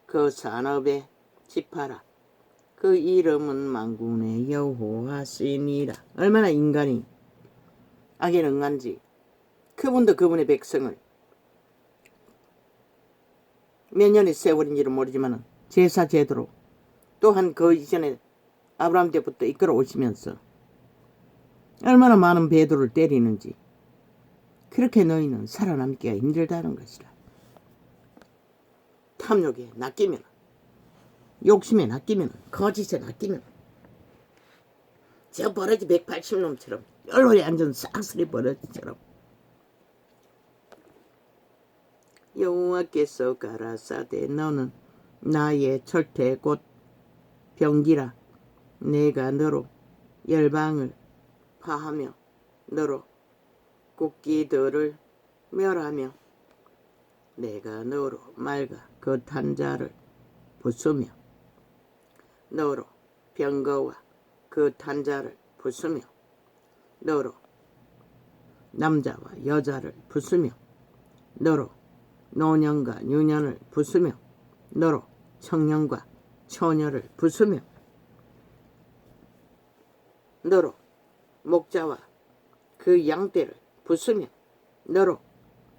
그 산업에 집하라. 그 이름은 만군의 여호와시니라. 얼마나 인간이 악에 능한지. 그분도 그분의 백성을 몇 년의 세월인지는 모르지만 제사 제도로 또한 그 이전에 아브라함 때부터 이끌어 오시면서 얼마나 많은 배도를 때리는지. 그렇게 너희는 살아남기가 힘들다는 것이라. 탐욕에 낚이면, 욕심에 낚이면, 거짓에 낚이면 저 버러지 180놈처럼 열 앉은 싹쓸이 버러지처럼 여호와께서 가라사대 너는 나의 철퇴 곧 병기라. 내가 너로 열방을 파하며 너로 국기들을 멸하며 내가 너로 맑아 그 탄자를 부수며 너로 병거와 그 탄자를 부수며 너로 남자와 여자를 부수며 너로 노년과 유년을 부수며 너로 청년과 처녀를 부수며 너로 목자와 그 양떼를 부수며 너로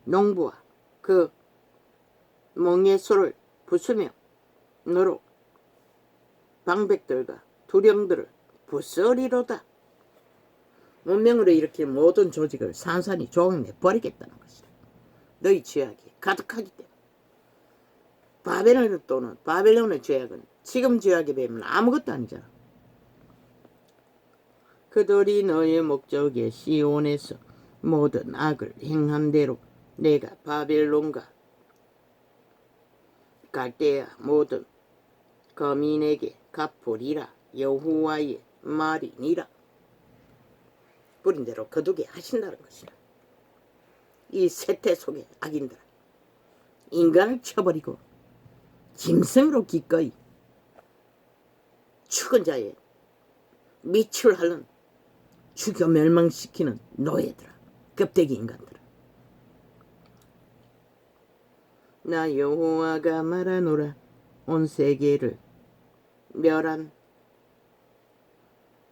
농부와 그 멍에소를 부수며 너로 방백들과 두령들을 부수리로다. 문명으로 일으킨 모든 조직을 산산이 조각내 버리겠다는 것이다. 너희 죄악이 가득하기 때문에. 바벨론의 죄악은 지금 죄악에 비하면 아무것도 아니잖아. 그들이 너의 목적에 시온에서 모든 악을 행한 대로 내가 바벨론과 갈대아 모든 거민에게 갚으리라. 여호와의 말이니라. 뿌린 대로 거두게 하신다는 것이라. 이 세태 속의 악인들 인간을 쳐버리고 짐승으로 기꺼이 죽은 자의 밑을 하는 죽여 멸망시키는 노예들아, 껍데기 인간들아. 나 여호와가 말하노라. 온 세계를 멸한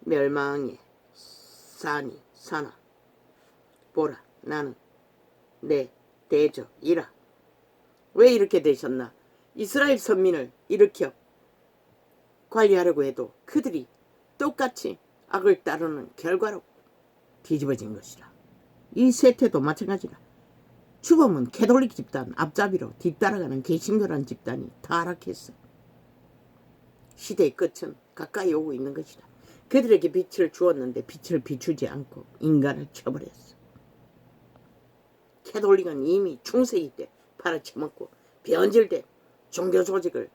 멸망의 산이 사나 보라 나는 내 대적이라. 왜 이렇게 되셨나? 이스라엘 선민을 일으켜 관리하려고 해도 그들이 똑같이 악을 따르는 결과로 뒤집어진 것이라. 이 세태도 마찬가지라. 주범은 캐톨릭 집단 앞잡이로 뒤따라가는 개신교란 집단이 타락했어. 시대의 끝은 가까이 오고 있는 것이다. 그들에게 빛을 주었는데 빛을 비추지 않고 인간을 쳐버렸어. 캐톨릭은 이미 중세기 때 팔아쳐먹고 변질된 종교 조직을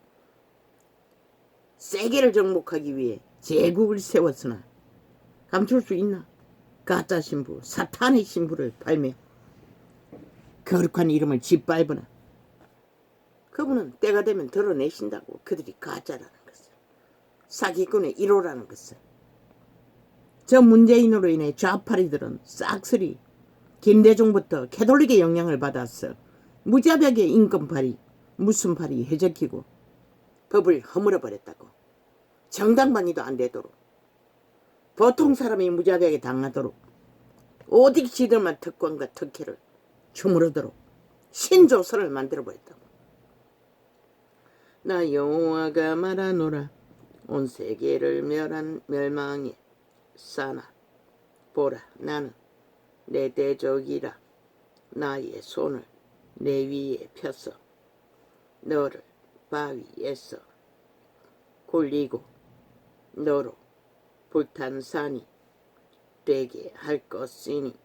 세계를 정복하기 위해 제국을 세웠으나 감출 수 있나? 가짜 신부, 사탄의 신부를 발매 거룩한 이름을 짓밟으나 그분은 때가 되면 드러내신다고. 그들이 가짜라는 것을, 사기꾼의 1호라는 것을. 저 문재인으로 인해 좌파리들은 싹쓸이 김대중부터 캐톨릭의 영향을 받았어. 무자벽의 인권팔이, 무슨팔이 해적히고 법을 허물어버렸다고. 정당방위도 안 되도록, 보통 사람이 무자벽에 당하도록, 오직 지들만 특권과 특혜를 주무르도록 신조서를 만들어버렸다고. 나 여호와가 말하노라. 온 세계를 멸한 멸망의 사나 보라 나는 내 대적이라. 나의 손을 내 위에 펴서 너를 바위에서 굴리고 너로 불탄 산이 되게 할 것이니.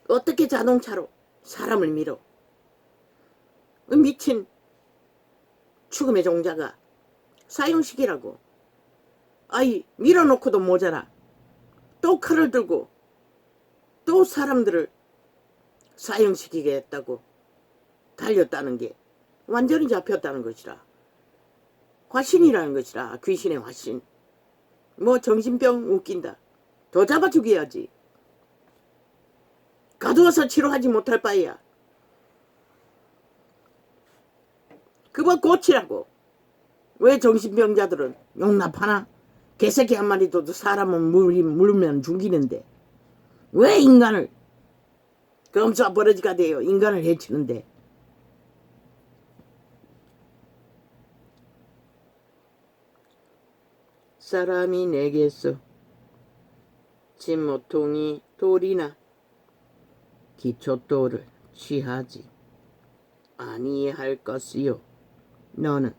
어떻게 자동차로 사람을 밀어? 미친 죽음의 종자가 사형시키라고. 아이, 밀어놓고도 모자라. 또 칼을 들고 또 사람들을 사형시키겠다고 달렸다는 게 완전히 잡혔다는 것이라. 화신이라는 것이라. 귀신의 화신. 뭐 정신병 웃긴다. 더 잡아 죽여야지. 가두어서 치료하지 못할 바에야 그거 고치라고. 왜 정신병자들은 용납하나? 개새끼 한 마리도 사람은 물면 죽이는데 왜 인간을, 검수와 버러지가 돼요. 인간을 해치는데. 사람이 내게서 진모퉁이 돌이나 기초돌을 취하지 아니할 것이요. 너는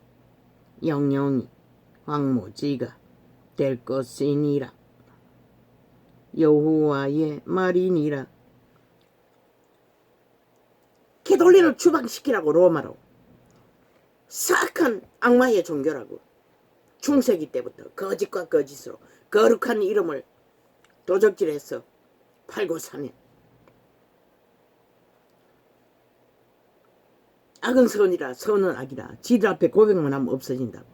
영영이 황무지가 될 것이니라. 여호와의 말이니라. 캐톨릭을 추방시키라고. 로마로. 사악한 악마의 종교라고. 중세기 때부터 거짓과 거짓으로 거룩한 이름을 도적질해서 팔고 사면 악은 선이라 선은 악이라. 지들 앞에 고백만 하면 없어진다고.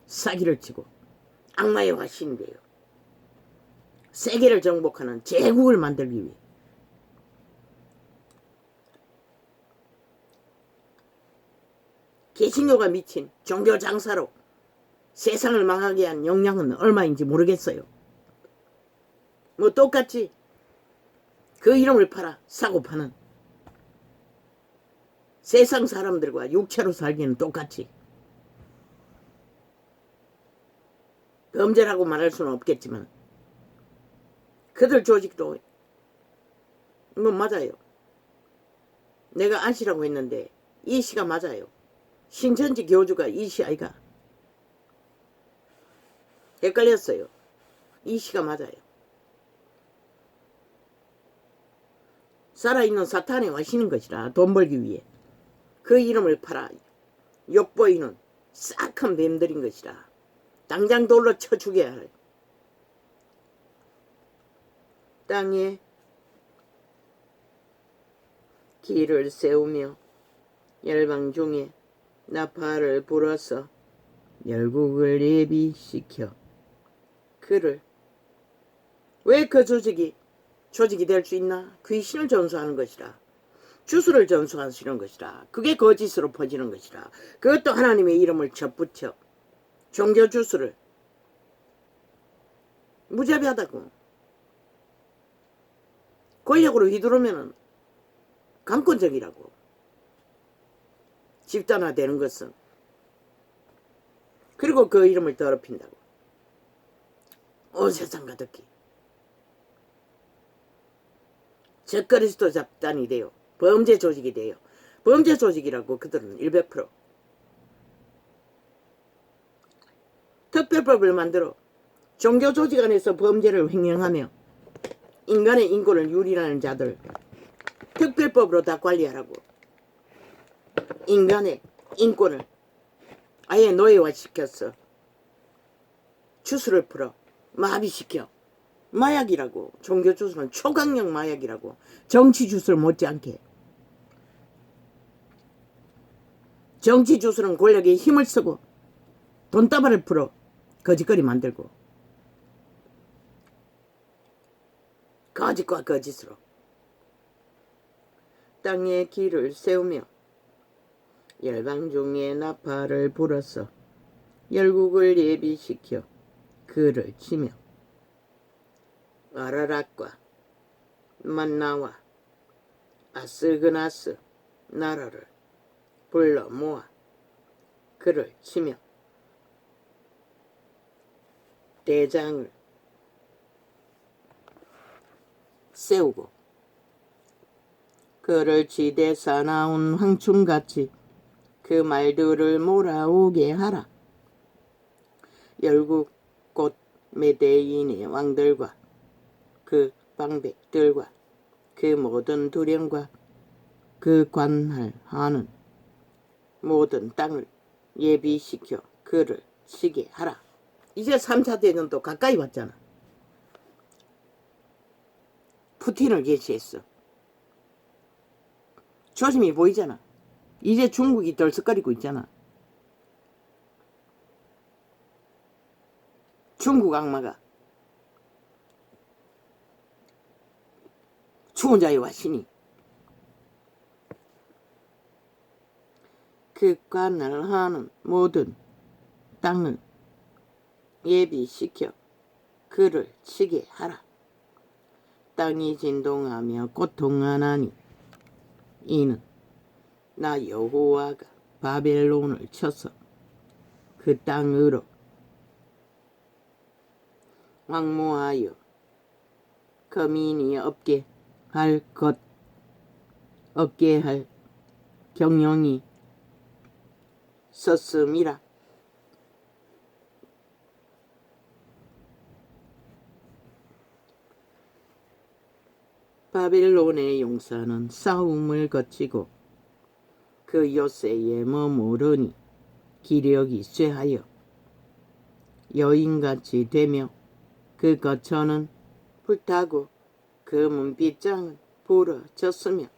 사기를 치고 악마의 화신인데요. 세계를 정복하는 제국을 만들기 위해. 개신교가 미친 종교 장사로 세상을 망하게 한 영향은 얼마인지 모르겠어요. 뭐 똑같이 그 이름을 팔아 사고 파는 세상 사람들과 육체로 살기는 똑같이. 범죄라고 말할 수는 없겠지만 그들 조직도 뭐 맞아요. 내가 안씨라고 했는데 이씨가 맞아요. 신천지 교주가 이씨 아이가. 헷갈렸어요. 이씨가 맞아요. 살아있는 사탄이 와시는 것이라. 돈 벌기 위해 그 이름을 팔아 욕보이는 싹한 뱀들인 것이라. 당장 돌로 쳐 죽여야 할. 땅에 길을 세우며 열방 중에 나팔을 불어서 열국을 예비시켜 그를. 왜 그 조직이 될 수 있나? 귀신을 전수하는 것이라. 주술을 전수하시는 것이라. 그게 거짓으로 퍼지는 것이라. 그것도 하나님의 이름을 접붙여 종교 주술을 무자비하다고. 권력으로 휘두르면 강권적이라고. 집단화되는 것은. 그리고 그 이름을 더럽힌다고. 온 세상 가득히. 적그리스도 잡단이 돼요. 범죄 조직이 돼요. 범죄 조직이라고 그들은 100%. 특별법을 만들어 종교 조직 안에서 범죄를 횡령하며 인간의 인권을 유린하는 자들 특별법으로 다 관리하라고. 인간의 인권을 아예 노예화시켰어. 주술을 풀어 마비시켜. 마약이라고. 종교 주술은 초강력 마약이라고. 정치 주술 못지않게. 정치 주술은 권력에 힘을 쓰고 돈다발을 풀어 거짓거리 만들고 거짓과 거짓으로 땅에 길을 세우며 열방 중에 나팔을 불어서 열국을 예비시켜 그를 치며 아라락과 만나와 아스그나스 나라를 불러 모아 그를 치며 대장을 세우고 그를 지대 사나운 황충같이 그 말들을 몰아오게 하라. 열국 곧 메대인의 왕들과 그 방백들과 그 모든 두령과 그 관할 하는 모든 땅을 예비시켜 그를 치게 하라. 이제 3차 대전도 가까이 왔잖아. 푸틴을 개시했어. 조짐이 보이잖아. 이제 중국이 덜썩거리고 있잖아. 중국 악마가 추운 자의 와신이 그 관할하는 모든 땅을 예비시켜 그를 치게 하라. 땅이 진동하며 고통하나니 이는 나 여호와가 바벨론을 쳐서 그 땅으로 황무하여 거민이 없게 할 경영이 섰음이라. 바벨론의 용사는 싸움을 거치고 그 요새에 머무르니 기력이 쇠하여 여인같이 되며 그 거처는 불타고 그 문빗장은 부러졌으며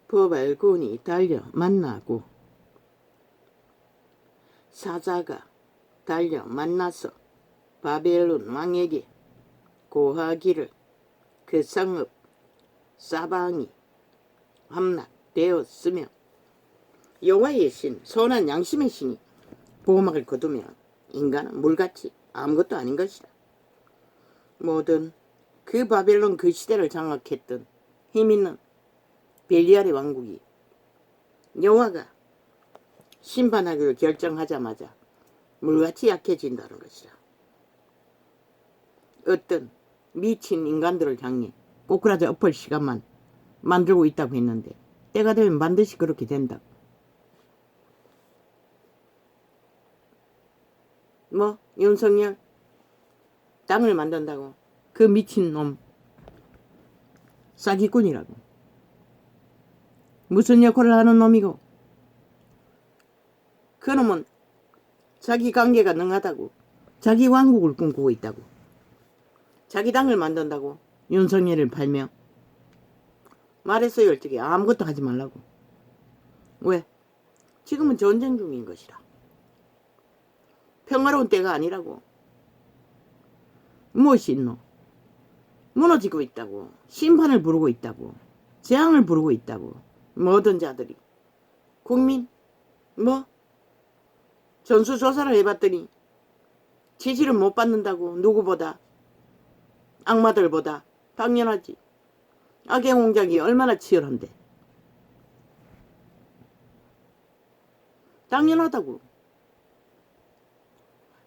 보발군이 달려 만나고 사자가 달려 만나서 바벨론 왕에게 고하기를 그 성읍 사방이 함락되었으며 여호와의 신 선한 양심의 신이 보호막을 거두면 인간은 물같이 아무것도 아닌 것이다. 모든 그 바벨론 그 시대를 장악했던 힘있는 벨리알의 왕국이 여호와가 심판하기를 결정하자마자 물같이 약해진다는 것이다. 어떤 미친 인간들을 향해 꼬꾸라져 엎을 시간만 만들고 있다고 했는데 때가 되면 반드시 그렇게 된다. 뭐 윤석열 땅을 만든다고 그 미친놈 사기꾼이라고. 무슨 역할을 하는 놈이고 그 놈은 자기 관계가 능하다고 자기 왕국을 꿈꾸고 있다고 자기 당을 만든다고 윤석열을 팔며 말했어요. 일찍이 아무것도 하지 말라고. 왜? 지금은 전쟁 중인 것이라. 평화로운 때가 아니라고. 무엇이 있노? 무너지고 있다고. 심판을 부르고 있다고. 재앙을 부르고 있다고. 모든 자들이. 국민? 뭐? 전수조사를 해봤더니 지지를 못 받는다고. 누구보다? 악마들보다. 당연하지. 악의 공작이 얼마나 치열한데. 당연하다고.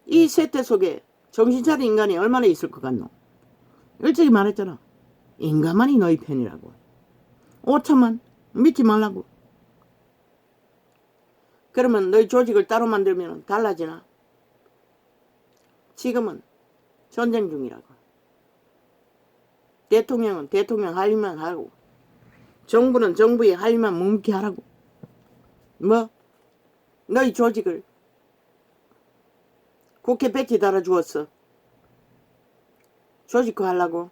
이 세태 속에 정신 차린 인간이 얼마나 있을 것 같노? 일찍이 말했잖아. 인간만이 너희 편이라고. 5천만 믿지 말라고. 그러면 너희 조직을 따로 만들면 달라지나? 지금은 전쟁 중이라고. 대통령은 대통령 할 일만 하고, 정부는 정부의 할 일만 묵묵히 하라고. 뭐? 너희 조직을 국회 배지 달아주었어. 조직화 하려고?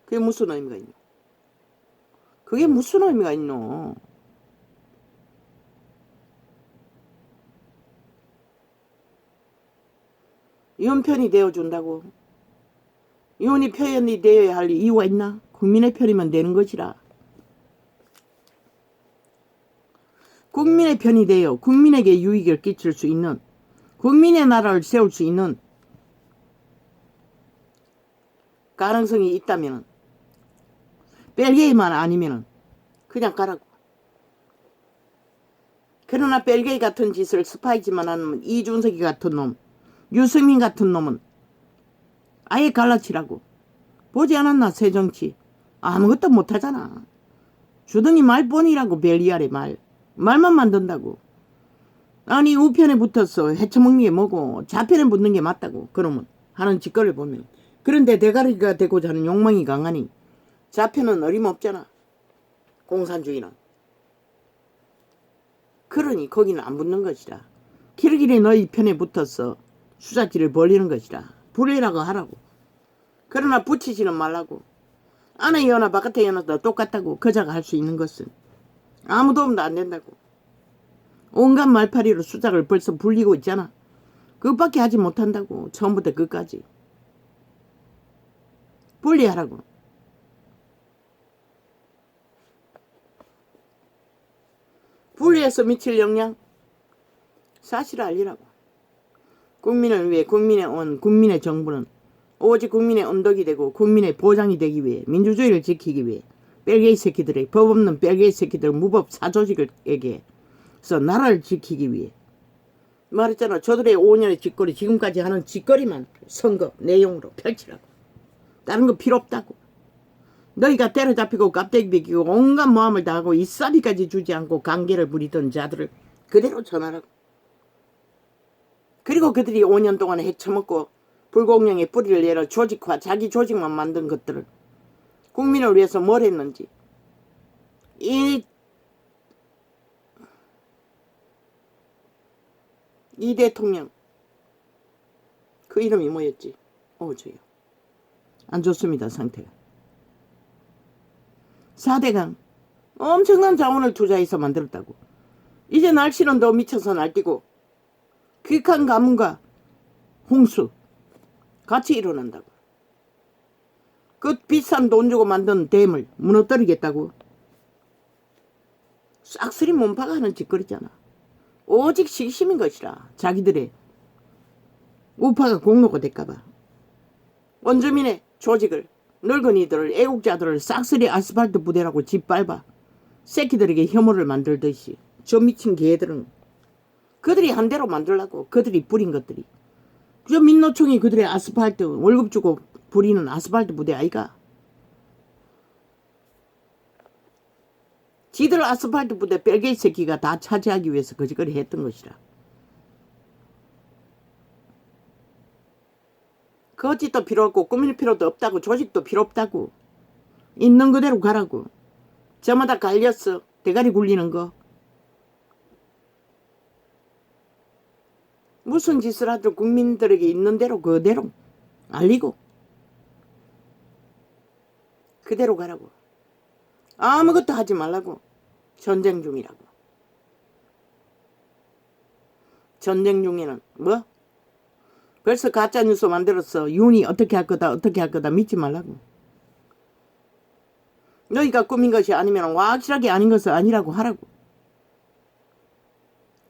그게 무슨 의미가 있노? 그게 무슨 의미가 있노? 윤편이 되어준다고. 윤이 표현이 되어야 할 이유가 있나? 국민의 편이면 되는 것이라. 국민의 편이 되어 국민에게 유익을 끼칠 수 있는, 국민의 나라를 세울 수 있는 가능성이 있다면, 벨기에만 아니면 그냥 가라고. 그러나 벨기에 같은 짓을 스파이지만 하는 이준석이 같은 놈, 유승민 같은 놈은 아예 갈라치라고. 보지 않았나 새정치. 아무것도 못하잖아. 주둥이 말뿐이라고. 벨리알의 말. 말만 만든다고. 아니 우편에 붙어서 헤쳐먹는 게 뭐고 좌편에 붙는 게 맞다고. 그러면 하는 짓거리를 보면. 그런데 대가리가 되고자 하는 욕망이 강하니 좌편은 어림없잖아. 공산주의는. 그러니 거기는 안 붙는 것이라. 길길이 너희 편에 붙어서 수작질을 벌리는 것이라. 불리라고 하라고. 그러나 붙이지는 말라고. 안에 연하 바깥에 연하도 똑같다고. 그자가 할 수 있는 것은 아무 도움도 안 된다고. 온갖 말파리로 수작을 벌써 불리고 있잖아. 그것밖에 하지 못한다고. 처음부터 끝까지. 분리하라고. 분리해서 미칠 역량? 사실을 알리라고. 국민을 위해 국민의 정부는 오직 국민의 언덕이 되고 국민의 보장이 되기 위해, 민주주의를 지키기 위해 벨기에 새끼들의, 법 없는 벨기에 새끼들 무법 사조직에게서 나라를 지키기 위해 말했잖아. 저들의 5년의 짓거리, 지금까지 하는 짓거리만 선거 내용으로 펼치라고. 다른 거 필요 없다고. 너희가 때려잡히고 깝대기 베기고 온갖 모함을 다하고 이싸비까지 주지 않고 관계를 부리던 자들을 그대로 전하라고. 그리고 그들이 5년 동안 헤쳐먹고 불공정의 뿌리를 내려 조직화, 자기 조직만 만든 것들을 국민을 위해서 뭘 했는지. 이 대통령, 그 이름이 뭐였지? 저요. 안 좋습니다, 상태가. 4대강 엄청난 자원을 투자해서 만들었다고. 이제 날씨는 더 미쳐서 날뛰고 극한 가뭄과 홍수 같이 일어난다고. 그 비싼 돈 주고 만든 댐을 무너뜨리겠다고. 싹쓸이 몸파가 하는 짓거리잖아. 오직 시심인 것이라. 자기들의 우파가 공로가 될까봐. 원주민의 조직을, 늙은이들을, 애국자들을 싹쓸이 아스팔트 부대라고 짓밟아 새끼들에게 혐오를 만들듯이 저 미친 개들은 그들이 한 대로 만들라고. 그들이 뿌린 것들이. 저 민노총이 그들의 아스팔트 월급 주고 부리는 아스팔트 부대 아이가. 지들 아스팔트 부대 벨기에 새끼가 다 차지하기 위해서 거짓거리 했던 것이라. 거짓도 필요 없고 꾸밀 필요도 없다고. 조직도 필요 없다고. 있는 그대로 가라고. 저마다 갈렸어. 대가리 굴리는 거. 무슨 짓을 하든 국민들에게 있는 대로 그대로 알리고. 그대로 가라고. 아무것도 하지 말라고. 전쟁 중이라고. 전쟁 중에는 뭐? 벌써 가짜뉴스 만들었어. 윤이 어떻게 할 거다 어떻게 할 거다 믿지 말라고. 너희가 꾸민 것이 아니면 확실하게 아닌 것은 아니라고 하라고.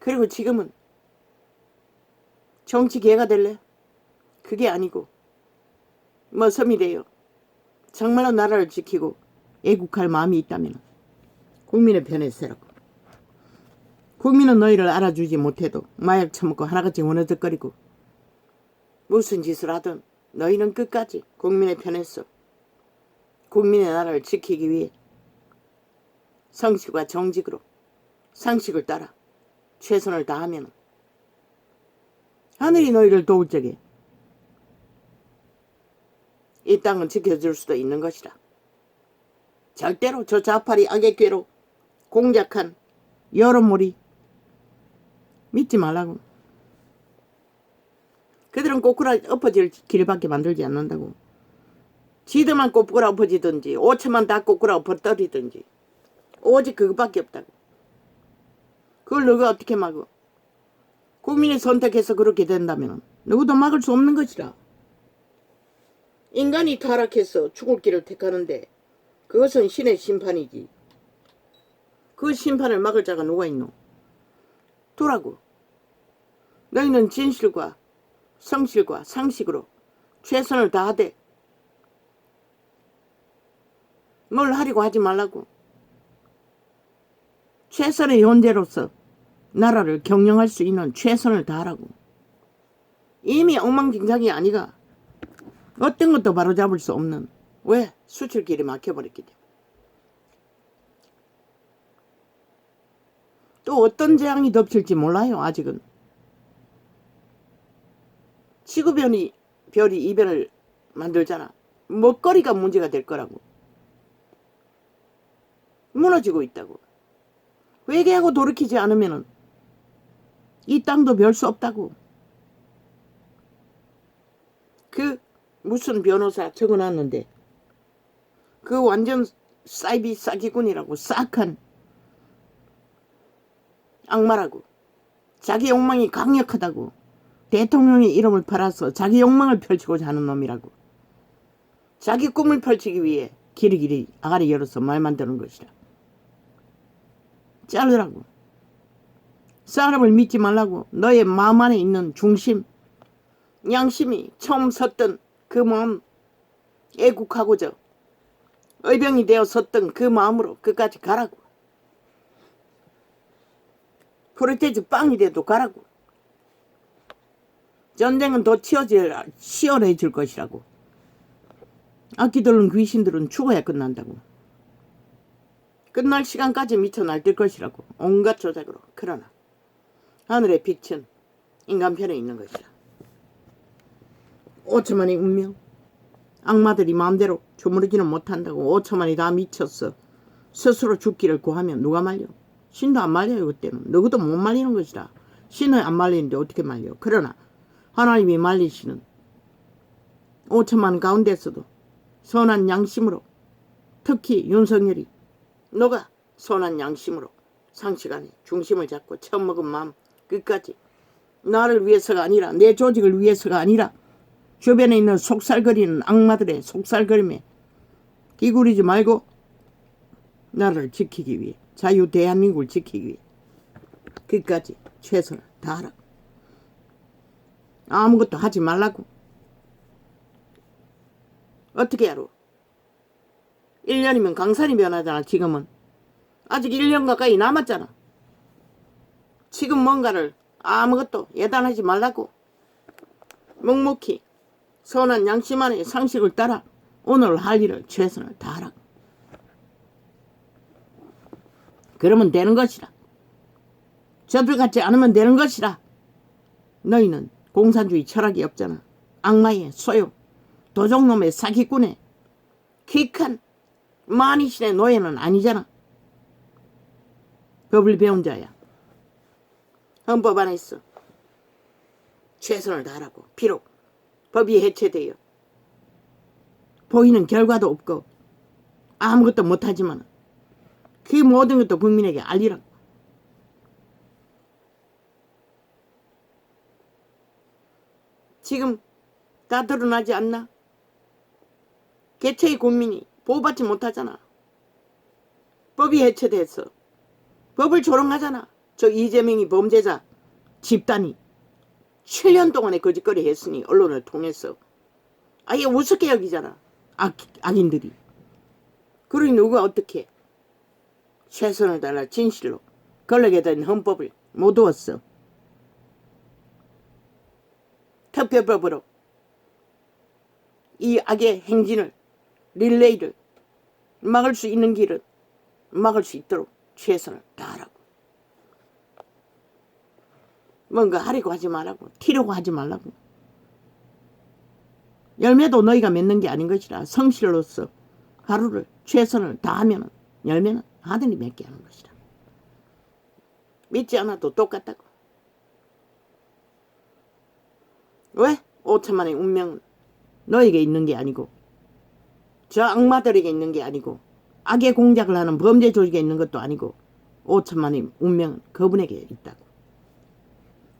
그리고 지금은 정치개가 될래? 그게 아니고 뭐 섬이 돼요. 정말로 나라를 지키고 애국할 마음이 있다면 국민의 편에 서라고. 국민은 너희를 알아주지 못해도 마약 처먹고 하나같이 원어적거리고 무슨 짓을 하든 너희는 끝까지 국민의 편에 서 국민의 나라를 지키기 위해 성실과 정직으로 상식을 따라 최선을 다하면 하늘이 너희를 도울 적에 이 땅은 지켜줄 수도 있는 것이라. 절대로 저 좌파리 악의 꾀로 공작한 여론몰이 믿지 말라고. 그들은 꼬꾸라 엎어질 길밖에 만들지 않는다고. 지들만 꼬꾸라 엎어지든지 5천만 다 꼬꾸라 엎어뜨리든지 오직 그것밖에 없다고. 그걸 너가 어떻게 막어? 국민이 선택해서 그렇게 된다면 누구도 막을 수 없는 것이라. 인간이 타락해서 죽을 길을 택하는데 그것은 신의 심판이지. 그 심판을 막을 자가 누가 있노? 두라고. 너희는 진실과 성실과 상식으로 최선을 다하되 뭘 하려고 하지 말라고. 최선의 존재로서 나라를 경영할 수 있는 최선을 다하라고. 이미 엉망진창이 아니가. 어떤 것도 바로잡을 수 없는. 왜? 수출길이 막혀버렸기 때문에. 또 어떤 재앙이 덮칠지 몰라요. 아직은. 지구별이 이변을 만들잖아. 먹거리가 문제가 될 거라고. 무너지고 있다고. 회개하고 돌이키지 않으면 이 땅도 별 수 없다고. 그 무슨 변호사 적어놨는데 그 완전 사기꾼이라고. 싹한 악마라고. 자기 욕망이 강력하다고. 대통령의 이름을 팔아서 자기 욕망을 펼치고자 하는 놈이라고. 자기 꿈을 펼치기 위해 길이길이 아가리 열어서 말 만드는 것이라. 자르라고. 사람을 믿지 말라고. 너의 마음 안에 있는 중심, 양심이 처음 섰던 그 마음, 애국하고자 의병이 되어 섰던 그 마음으로 끝까지 가라고. 프로테즈 빵이 돼도 가라고. 전쟁은 더 치열해질 것이라고. 악기들은 귀신들은 죽어야 끝난다고. 끝날 시간까지 미쳐 날뛸 것이라고. 온갖 조작으로. 그러나 하늘의 빛은 인간 편에 있는 것이라. 5천만의 운명. 악마들이 마음대로 주무르지는 못한다고. 5천만이 다 미쳤어. 스스로 죽기를 구하면 누가 말려? 신도 안 말려요. 그때는. 누구도 못 말리는 것이라. 신은 안 말리는데 어떻게 말려? 그러나 하나님이 말리시는 5천만 가운데서도 선한 양심으로, 특히 윤석열이 너가 선한 양심으로 상식 안에 중심을 잡고 처음 먹은 마음 끝까지 나를 위해서가 아니라 내 조직을 위해서가 아니라 주변에 있는 속살거리는 악마들의 속살거림에 기구리지 말고 나라를 지키기 위해, 자유 대한민국을 지키기 위해 끝까지 최선을 다하라. 아무것도 하지 말라고. 어떻게 하러? 1년이면 강산이 변하잖아. 지금은 아직 1년 가까이 남았잖아. 지금 뭔가를 아무것도 예단하지 말라고. 묵묵히 선한 양심 안에 상식을 따라 오늘 할 일을 최선을 다하라. 그러면 되는 것이라. 저들 같지 않으면 되는 것이라. 너희는 공산주의 철학이 없잖아. 악마의 소유, 도적놈의 사기꾼의 킥한 만이신의 노예는 아니잖아. 법을 배운 자야. 헌법 안에서 최선을 다하라고. 비록 법이 해체되어 보이는 결과도 없고 아무것도 못하지만 그 모든 것도 국민에게 알리라고. 지금 다 드러나지 않나? 개체의 국민이 보호받지 못하잖아. 법이 해체됐어. 법을 조롱하잖아. 저 이재명이 범죄자 집단이 7년 동안의 거짓거리 했으니 언론을 통해서 아예 우습게 여기잖아. 악인들이. 그러니 누가 어떻게 최선을 다해 진실로 걸러게 된 헌법을 못 두었어. 특별법으로 이 악의 행진을 릴레이를 막을 수 있는 길은 막을 수 있도록 최선을 다하라고. 뭔가 하려고 하지 말라고. 튀려고 하지 말라고. 열매도 너희가 맺는 게 아닌 것이라. 성실로서 하루를 최선을 다하면 열매는 하늘이 맺게 하는 것이라. 믿지 않아도 똑같다고. 왜? 5천만의 운명은 너에게 있는 게 아니고 저 악마들에게 있는 게 아니고 악의 공작을 하는 범죄 조직에 있는 것도 아니고 5천만의 운명은 그분에게 있다고.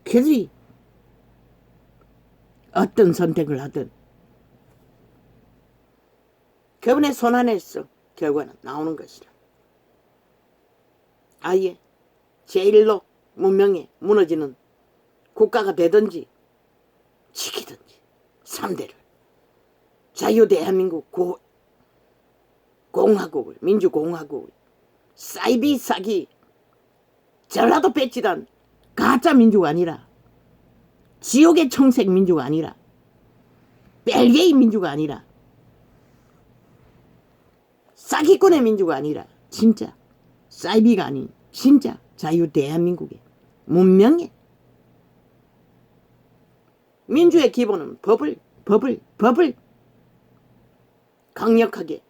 그들이 어떤 선택을 하든 그분의 손안에서 결과는 나오는 것이라. 아예 제일로 문명에 무너지는 국가가 되든지 지키든지 3대를 자유대한민국 공화국을 민주공화국을 사이비 사기 전라도 배치단 가짜 민주가 아니라 지옥의 청색 민주가 아니라 벨기에 민주가 아니라 사기꾼의 민주가 아니라 진짜 사이비가 아닌 진짜 자유 대한민국의 문명의 민주의 기본은 법을 강력하게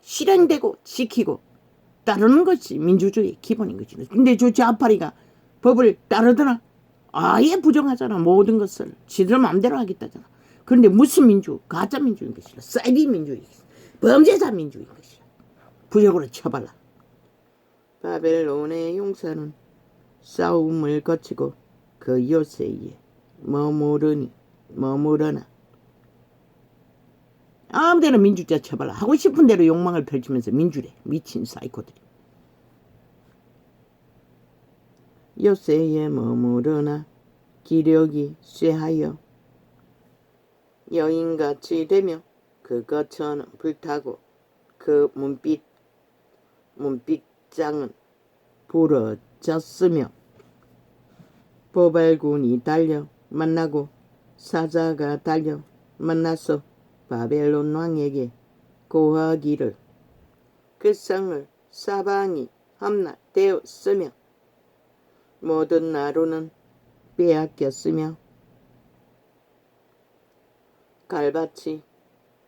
실행되고 지키고 따르는 것이 민주주의의 기본인 거지. 근데 저 좌파리가 법을 따르더나? 아예 부정하잖아. 모든 것을 지들 마음대로 하겠다잖아. 그런데 무슨 민주? 가짜 민주인 것이라. 사이비 민주인 것이라. 범죄자 민주인 것이라. 부적으로 쳐발라. 바벨론의 용사는 싸움을 거치고 그 요새에 머무르나 아무데나 민주자 쳐발라. 하고 싶은 대로 욕망을 펼치면서 민주래. 미친 사이코들이. 요새에 머무르나 기력이 쇠하여 여인같이 되며 그 거처는 불타고 그 문빗장은 부러졌으며 보발군이 달려 만나고 사자가 달려 만나서 바벨론 왕에게 고하기를 그 성을 사방이 함락되었으며 모든 나루는 빼앗겼으며 갈밭이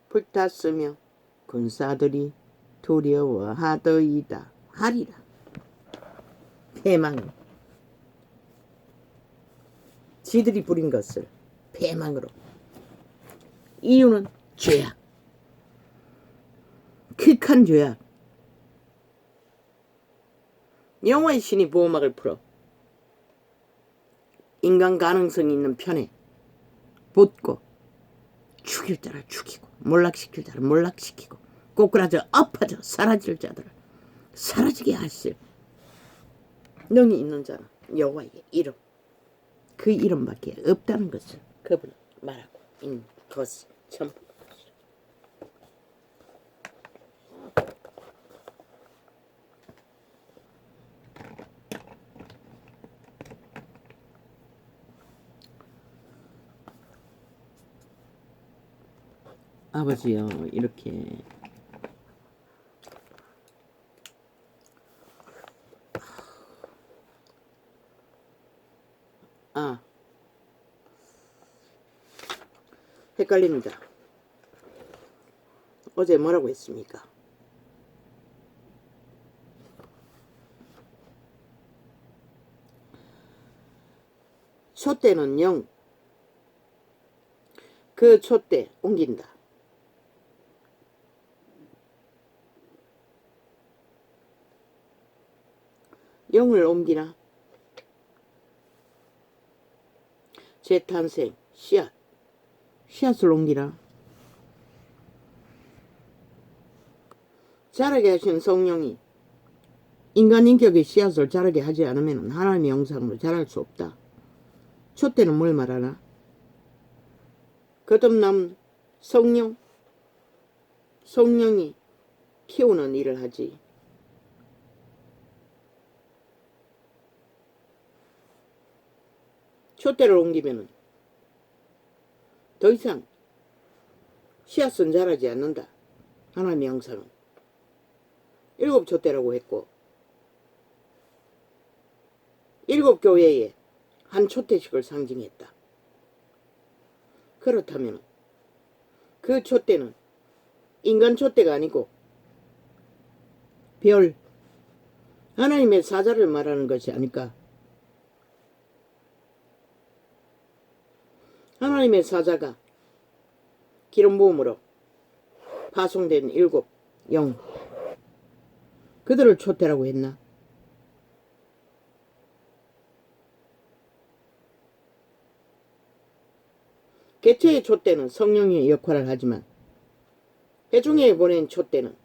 불탔으며 군사들이 두려워하더이다 하리라. 패망. 지들이 부린 것을 패망으로. 이유는 죄악. 극한 죄악. 영화의 신이 보호막을 풀어 인간 가능성이 있는 편에 붙고 죽일 자를 죽이고 몰락시킬 자를 몰락시키고 꼬꾸라져 엎어져 사라질 자들을 사라지게 하실 능이 있는 자는 여호와의 이름. 그 이름밖에 없다는 것을 그분은 말하고 있는 것이 전부. 아버지요, 이렇게 헷갈립니다. 어제 뭐라고 했습니까? 촛대는 영, 그 촛대 옮긴다. 영을 옮기나? 재탄생, 씨앗을 옮기나? 자라게 하신 성령이 인간 인격의 씨앗을 자라게 하지 않으면 하나님의 형상으로 자랄 수 없다. 촛대는 뭘 말하나? 거듭남 성령이 키우는 일을 하지. 촛대를 옮기면 더 이상 씨앗은 자라지 않는다. 하나님의 형상은 7 촛대라고 했고 7 교회에 한 촛대씩을 상징했다. 그렇다면 그 촛대는 인간 촛대가 아니고 별, 하나님의 사자를 말하는 것이 아닐까? 하나님의 사자가 기름 부음으로 파송된 7 영, 그들을 촛대라고 했나? 개체의 촛대는 성령의 역할을 하지만 회중에 보낸 촛대는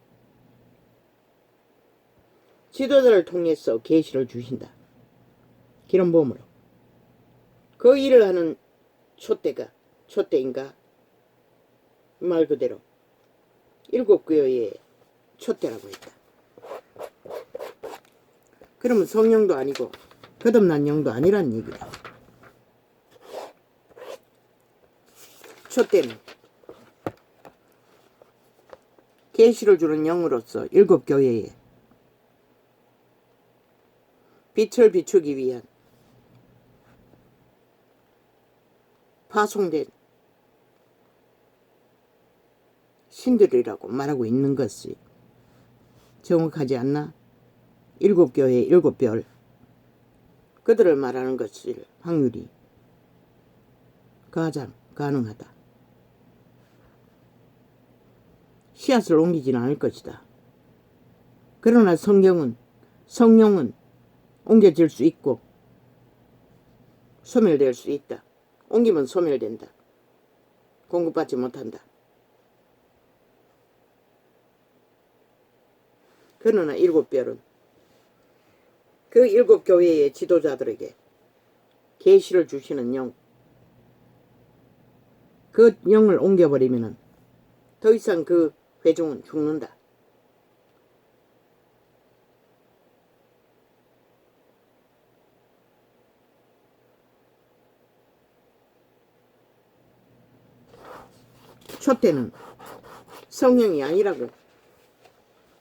지도자를 통해서 계시를 주신다. 기름 부음으로. 그 일을 하는 촛대가 촛대인가? 말 그대로 7 교회의 촛대라고 했다. 그러면 성령도 아니고 거듭난 영도 아니란 얘기다. 촛대는 계시를 주는 영으로서 7 교회에 빛을 비추기 위한 파송된 신들이라고 말하고 있는 것이 정확하지 않나? 7 교회의 7 별, 그들을 말하는 것일 확률이 가장 가능하다. 씨앗을 옮기지는 않을 것이다. 그러나 성령은 옮겨질 수 있고 소멸될 수 있다. 옮기면 소멸된다. 공급받지 못한다. 그러나 7 별은 그 7 교회의 지도자들에게 계시를 주시는 영, 그 영을 옮겨버리면 더 이상 그 회중은 죽는다. 촛대는 성령이 아니라고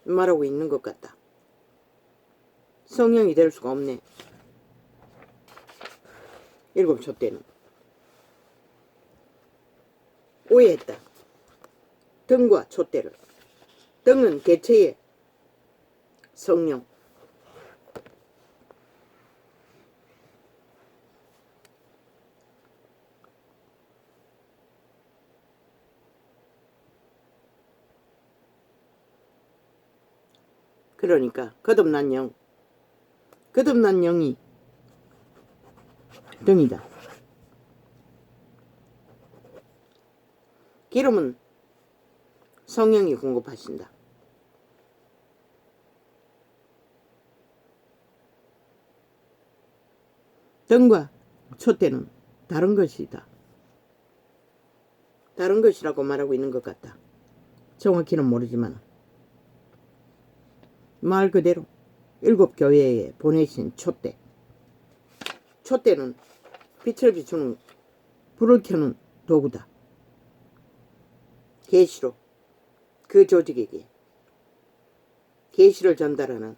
말하고 있는 것 같다. 성령이 될 수가 없네. 7 촛대는 오해했다. 등과 촛대를. 등은 개체의 성령, 그러니까 거듭난 영이 등이다. 기름은 성령이 공급하신다. 등과 촛대는 다른 것이다. 다른 것이라고 말하고 있는 것 같다. 정확히는 모르지만 말 그대로 7 교회에 보내신 촛대. 촛대는 빛을 비추는, 불을 켜는 도구다. 계시로 그 조직에게 계시를 전달하는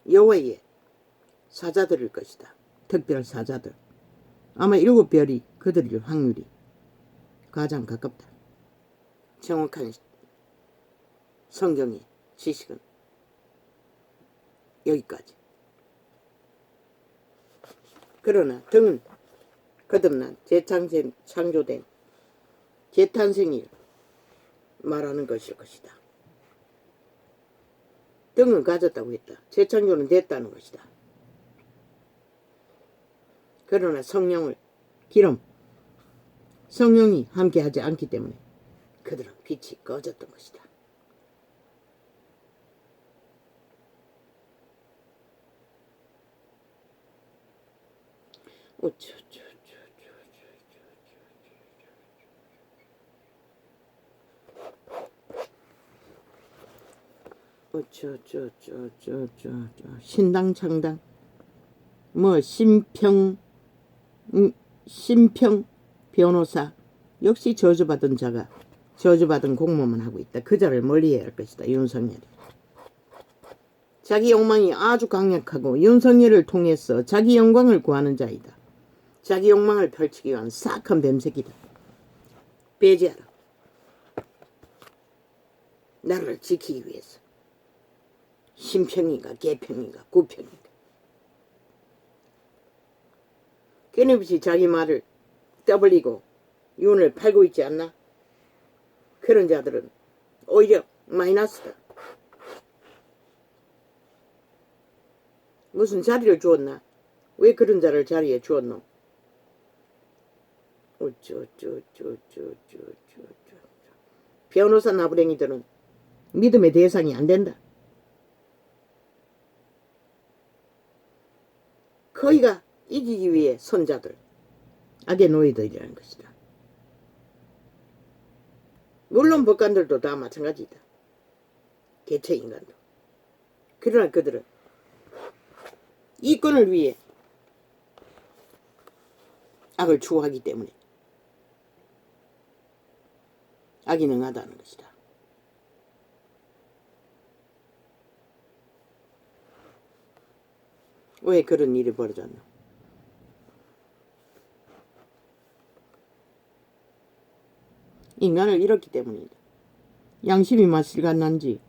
여호와의 사자들일 것이다. 특별 사자들. 아마 7 별이 그들일 확률이 가장 가깝다. 정확한 성경의 지식은 여기까지. 그러나 등은 거듭난 재창조된 재탄생일 말하는 것일 것이다. 등은 가졌다고 했다. 재창조는 됐다는 것이다. 그러나 성령을 기름 성령이 함께하지 않기 때문에 그들은 빛이 꺼졌던 것이다. 신당 창당 뭐 심평 변호사 역시 저주받은 자가 저주받은 공무만 하고 있다. 그 자를 멀리해야 할 것이다. 윤석열이. 자기 욕망이 아주 강력하고 윤석열을 통해서 자기 영광을 구하는 자이다. 자기 욕망을 펼치기 위한 사악한 뱀새끼다. 배제하라. 나라를 지키기 위해서. 심평인가 개평인가 구평인가. 끊임없이 자기 말을 떠벌리고 윤을 팔고 있지 않나? 그런 자들은 오히려 마이너스다. 무슨 자리를 주었나? 왜 그런 자를 자리에 주었노? 변호사 나부랭이들은 믿음의 대상이 안 된다. 거의가 이기기 위해 선자들, 악의 노예들이라는 것이다. 물론 법관들도 다 마찬가지다. 개체인간도. 그러나 그들은 이권을 위해 악을 추구하기 때문에 악이 능하다는 것이다. 왜 그런 일이 벌어졌나? 인간을 잃었기 때문이다. 양심이 맛을 갔는지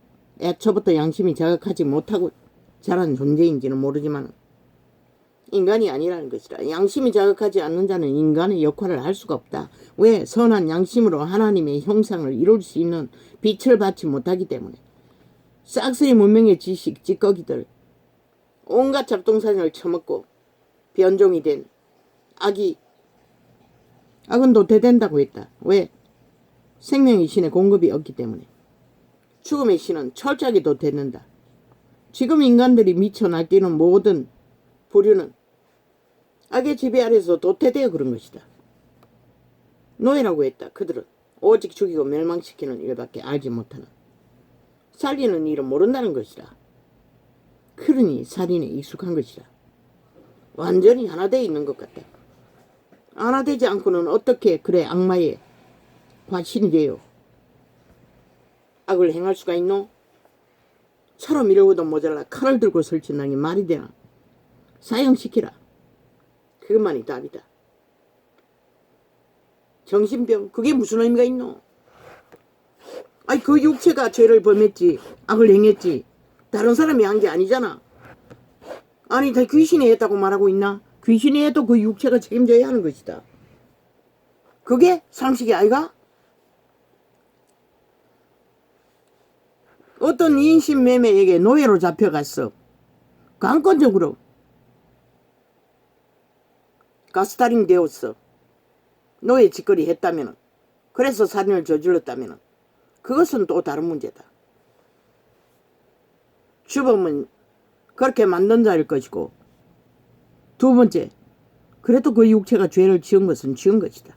애초부터 양심이 자각하지 못하고 자란 존재인지는 모르지만 인간이 아니라는 것이다. 양심이 자각하지 않는 자는 인간의 역할을 할 수가 없다. 왜? 선한 양심으로 하나님의 형상을 이룰 수 있는 빛을 받지 못하기 때문에. 싹쓸이 문명의 지식, 찌꺼기들, 온갖 잡동사니를 처먹고 변종이 된 악은 도태된다고 했다. 왜? 생명의 신의 공급이 없기 때문에. 죽음의 신은 철저하게 도태된다. 지금 인간들이 미쳐 날뛰는 모든 부류는 악의 지배 아래서 도태되어 그런 것이다. 노예라고 했다. 그들은 오직 죽이고 멸망시키는 일밖에 알지 못하는, 살리는 일은 모른다는 것이다. 그러니 살인에 익숙한 것이다. 완전히 하나 되어 있는 것 같다. 하나 되지 않고는 어떻게 그래 악마의 과신이 되어 악을 행할 수가 있노? 서로 미루고도 모자라 칼을 들고 설친다니 말이 되나? 사형시키라. 그것만이 답이다. 정신병, 그게 무슨 의미가 있노? 아니 그 육체가 죄를 범했지, 악을 행했지, 다른 사람이 한 게 아니잖아. 아니 다 귀신이 했다고 말하고 있나? 귀신이 해도 그 육체가 책임져야 하는 것이다. 그게 상식이 아이가? 어떤 인신매매에게 노예로 잡혀갔어. 강권적으로 가스타링 되었어. 노예 짓거리 했다면, 그래서 살인을 저질렀다면 그것은 또 다른 문제다. 주범은 그렇게 만든 자일 것이고, 두 번째, 그래도 그 육체가 죄를 지은 것은 지은 것이다.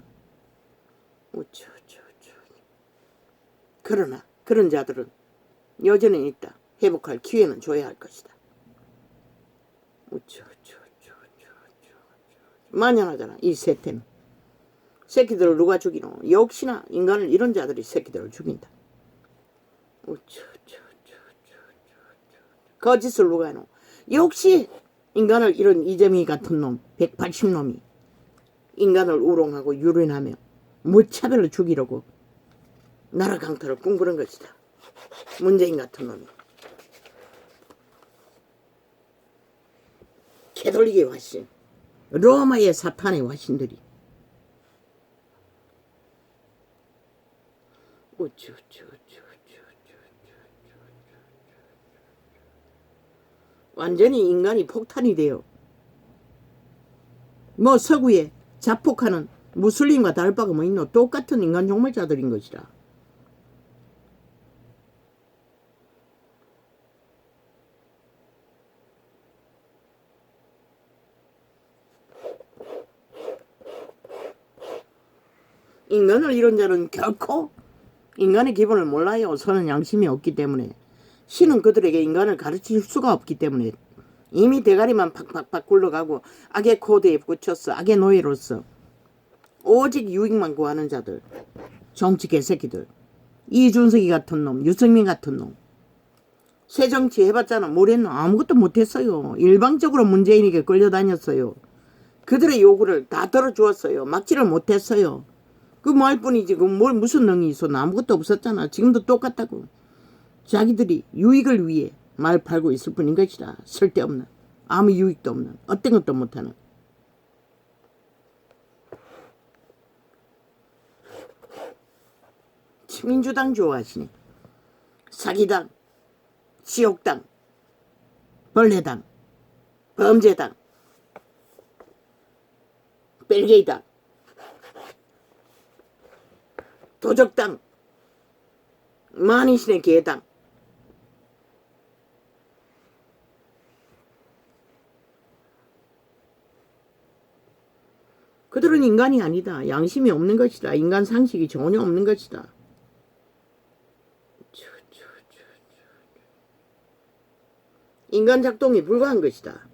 그러나 그런 자들은 여전히 있다. 회복할 기회는 줘야 할 것이다. 만연하잖아 이 세태는. 새끼들을 누가 죽이노? 역시나 인간을 이런 자들이 새끼들을 죽인다. 거짓을 누가 해노? 역시 인간을 이런 이재명이 같은 놈, 180놈이 인간을 우롱하고 유린하며 무차별로 죽이려고 나라 강탈을 꿈꾸는 것이다. 문재인 같은 놈이. 캐톨릭의 화신, 로마의 사탄의 화신들이 완전히 인간이 폭탄이 되어 뭐 서구에 자폭하는 무슬림과 다를 바가 뭐 있노? 똑같은 인간 종말자들인 것이라. 인간을 이룬 자는 결코 인간의 기본을 몰라요. 선은 양심이 없기 때문에. 신은 그들에게 인간을 가르칠 수가 없기 때문에 이미 대가리만 팍팍팍 굴러가고 악의 코드에 붙였어. 악의 노예로서 오직 유익만 구하는 자들, 정치 개새끼들, 이준석이 같은 놈, 유승민 같은 놈. 새정치 해봤잖아. 뭘 했노? 아무것도 못했어요. 일방적으로 문재인에게 끌려다녔어요. 그들의 요구를 다 들어주었어요. 막지를 못했어요. 그 말 뿐이지 뭘 무슨 능이 있어. 아무것도 없었잖아. 지금도 똑같다고. 자기들이 유익을 위해 말 팔고 있을 뿐인 것이라. 쓸데없는, 아무 유익도 없는, 어떤 것도 못하는. 민주당 좋아하시네. 사기당, 지옥당, 벌레당, 범죄당, 벨게이당, 도적당, 만이신의 개당. 그들은 인간이 아니다. 양심이 없는 것이다. 인간 상식이 전혀 없는 것이다. 인간 작동이 불가한 것이다.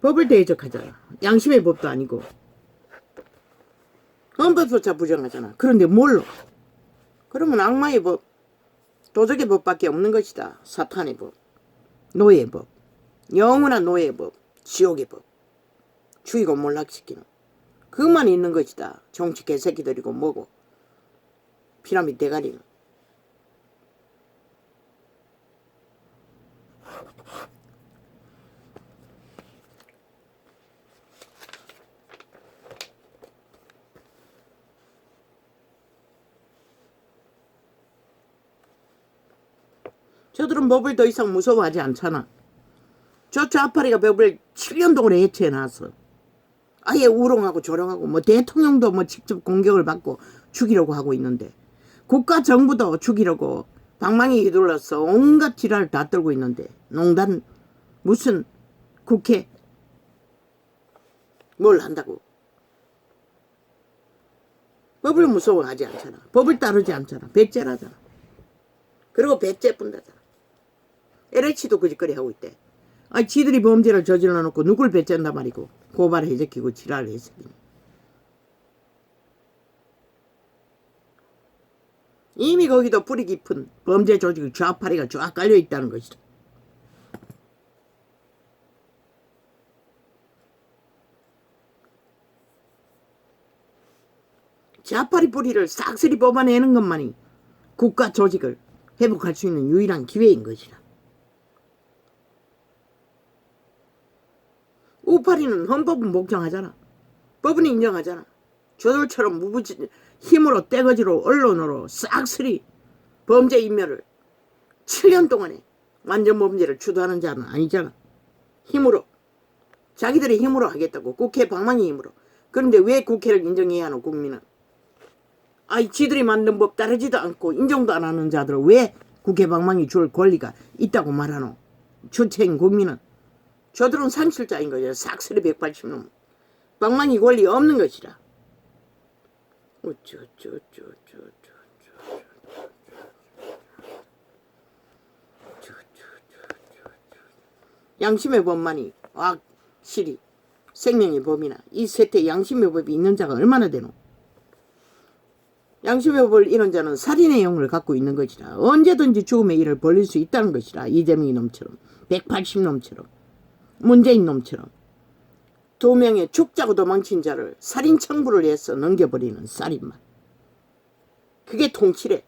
법을 대적하잖아. 양심의 법도 아니고. 헌법조차 부정하잖아. 그런데 뭘로? 그러면 악마의 법, 도적의 법밖에 없는 것이다. 사탄의 법, 노예의 법, 영원한 노예의 법, 지옥의 법. 죽이고 몰락시키는. 그것만 있는 것이다. 정치 개새끼들이고 뭐고. 피라미드 대가리는. 저들은 법을 더 이상 무서워하지 않잖아. 저 좌파리가 법을 7년 동안 해체해놨어. 아예 우롱하고 조롱하고 뭐 대통령도 뭐 직접 공격을 받고 죽이려고 하고 있는데 국가 정부도 죽이려고 방망이 휘둘러서 온갖 지랄을 다 떨고 있는데 농단 무슨 국회 뭘 한다고. 법을 무서워하지 않잖아. 법을 따르지 않잖아. 배째라잖아. 그리고 배째 뿐다잖아. LH도 그짓거리 하고 있대. 아, 지들이 범죄를 저질러 놓고 누굴 배째한다 말이고 고발을 해제키고 지랄을 했으니. 이미 거기도 뿌리 깊은 범죄 조직 좌파리가 쫙 깔려 있다는 것이다. 좌파리 뿌리를 싹쓸이 뽑아내는 것만이 국가 조직을 회복할 수 있는 유일한 기회인 것이다. 우파리는 헌법은 복종하잖아. 법은 인정하잖아. 저들처럼 무부지 힘으로 떼거지로 언론으로 싹쓸이 범죄 인멸을 7년 동안에 완전 범죄를 주도하는 자는 아니잖아. 힘으로. 자기들이 힘으로 하겠다고. 국회 방망이 힘으로. 그런데 왜 국회를 인정해야 하노 국민은. 아이 지들이 만든 법 따르지도 않고 인정도 안 하는 자들을 왜 국회 방망이 줄 권리가 있다고 말하노. 주체인 국민은. 저들은 상실자인 거죠. 싹쓸이 180놈. 방망이 권리 없는 것이라. 양심의 법만이 확실히 생명의 법이나 이 세태 양심의 법이 있는 자가 얼마나 되노. 양심의 법을 이룬 자는 살인의 영을 갖고 있는 것이라. 언제든지 죽음의 일을 벌릴 수 있다는 것이라. 이재명이 놈처럼 180놈처럼 문재인 놈처럼 2명의 죽자고 도망친 자를 살인 청부를 해서 넘겨버리는 살인마. 그게 통치래.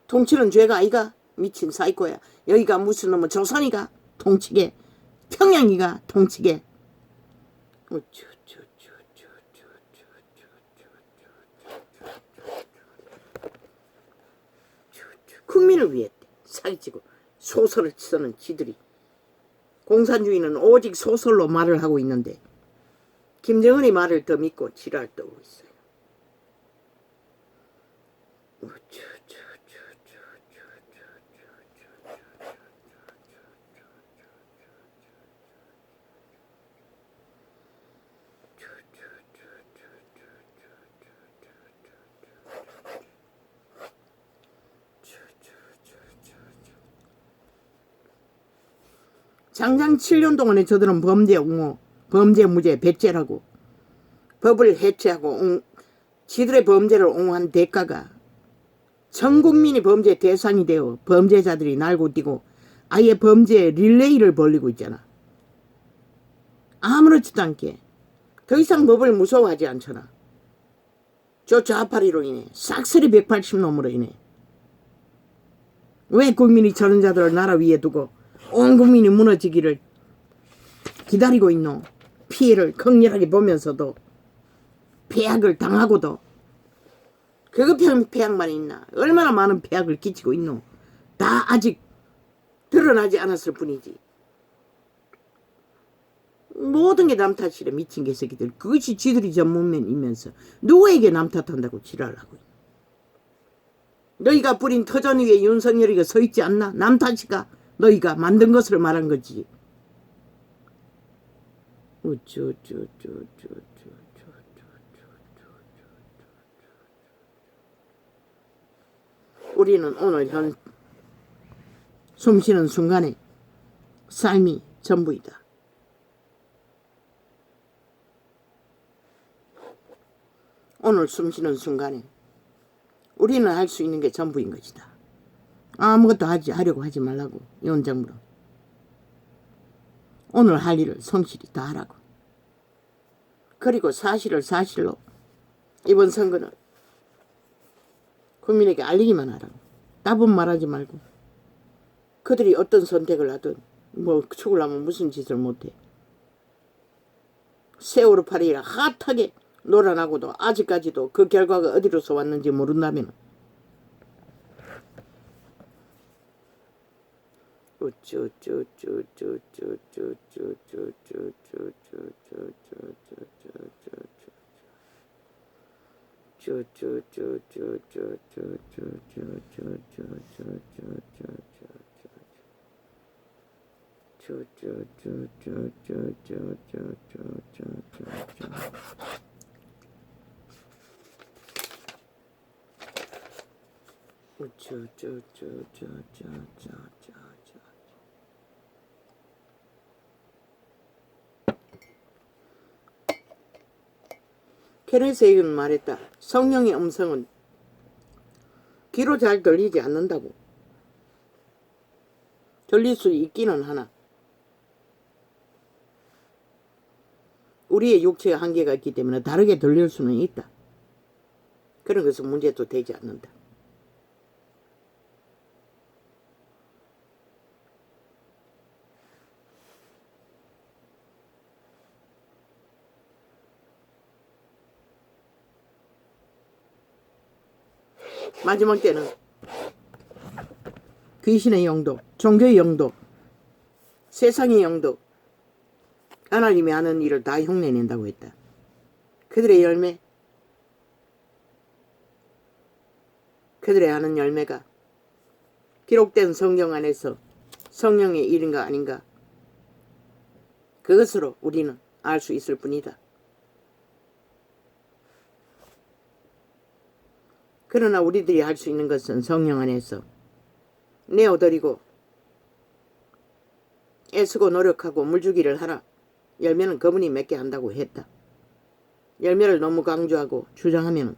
통치는 죄가 아이가. 미친 사이코야. 여기가 무슨 놈은 조선이가 통치게. 평양이가 통치게. 국민을 위해 사기치고 소설을 쓰는 지들이. 공산주의는 오직 소설로 말을 하고 있는데 김정은의 말을 더 믿고 지랄 떠고 있어요. 장장 7년 동안에 저들은 범죄 옹호, 범죄 무죄, 배째라고 법을 해체하고 지들의 범죄를 옹호한 대가가 전 국민이 범죄 대상이 되어 범죄자들이 날고 뛰고 아예 범죄 릴레이를 벌리고 있잖아. 아무렇지도 않게 더 이상 법을 무서워하지 않잖아. 저 좌파리로 인해 싹쓸이 180놈으로 인해 왜 국민이 저런 자들을 나라 위에 두고 온 국민이 무너지기를 기다리고 있노. 피해를 극렬하게 보면서도 폐악을 당하고도 그것 폐악만 있나. 얼마나 많은 폐악을 끼치고 있노. 다 아직 드러나지 않았을 뿐이지. 모든 게 남 탓이래. 미친 개새끼들. 그것이 지들이 전문면이면서 누구에게 남 탓한다고 지랄하고. 너희가 뿌린 터전 위에 윤석열이가 서 있지 않나? 남 탓이가 너희가 만든 것을 말한 거지. 우리는 오늘 현 숨쉬는 순간에 삶이 전부이다. 오늘 숨쉬는 순간에 우리는 할 수 있는 게 전부인 것이다. 아무것도 하려고 하지 말라고. 연장으로 오늘 할 일을 성실히 다 하라고. 그리고 사실을 사실로 이번 선거는 국민에게 알리기만 하라고. 따분 말하지 말고. 그들이 어떤 선택을 하든 뭐 죽으려면 무슨 짓을 못해. 세월호 파리라 핫하게 놀아나고도 아직까지도 그 결과가 어디로서 왔는지 모른다면 케네세이는 말했다. 성령의 음성은 귀로 잘 들리지 않는다고. 들릴 수 있기는 하나 우리의 육체의 한계가 있기 때문에 다르게 들릴 수는 있다. 그런 것은 문제도 되지 않는다. 마지막 때는 귀신의 영도, 종교의 영도, 세상의 영도 하나님이 하는 일을 다 흉내낸다고 했다. 그들의 열매, 그들의 하는 열매가 기록된 성경 안에서 성령의 일인가 아닌가 그것으로 우리는 알 수 있을 뿐이다. 그러나 우리들이 할 수 있는 것은 성령 안에서 내어드리고 애쓰고 노력하고 물주기를 하라. 열매는 그분이 맺게 한다고 했다. 열매를 너무 강조하고 주장하면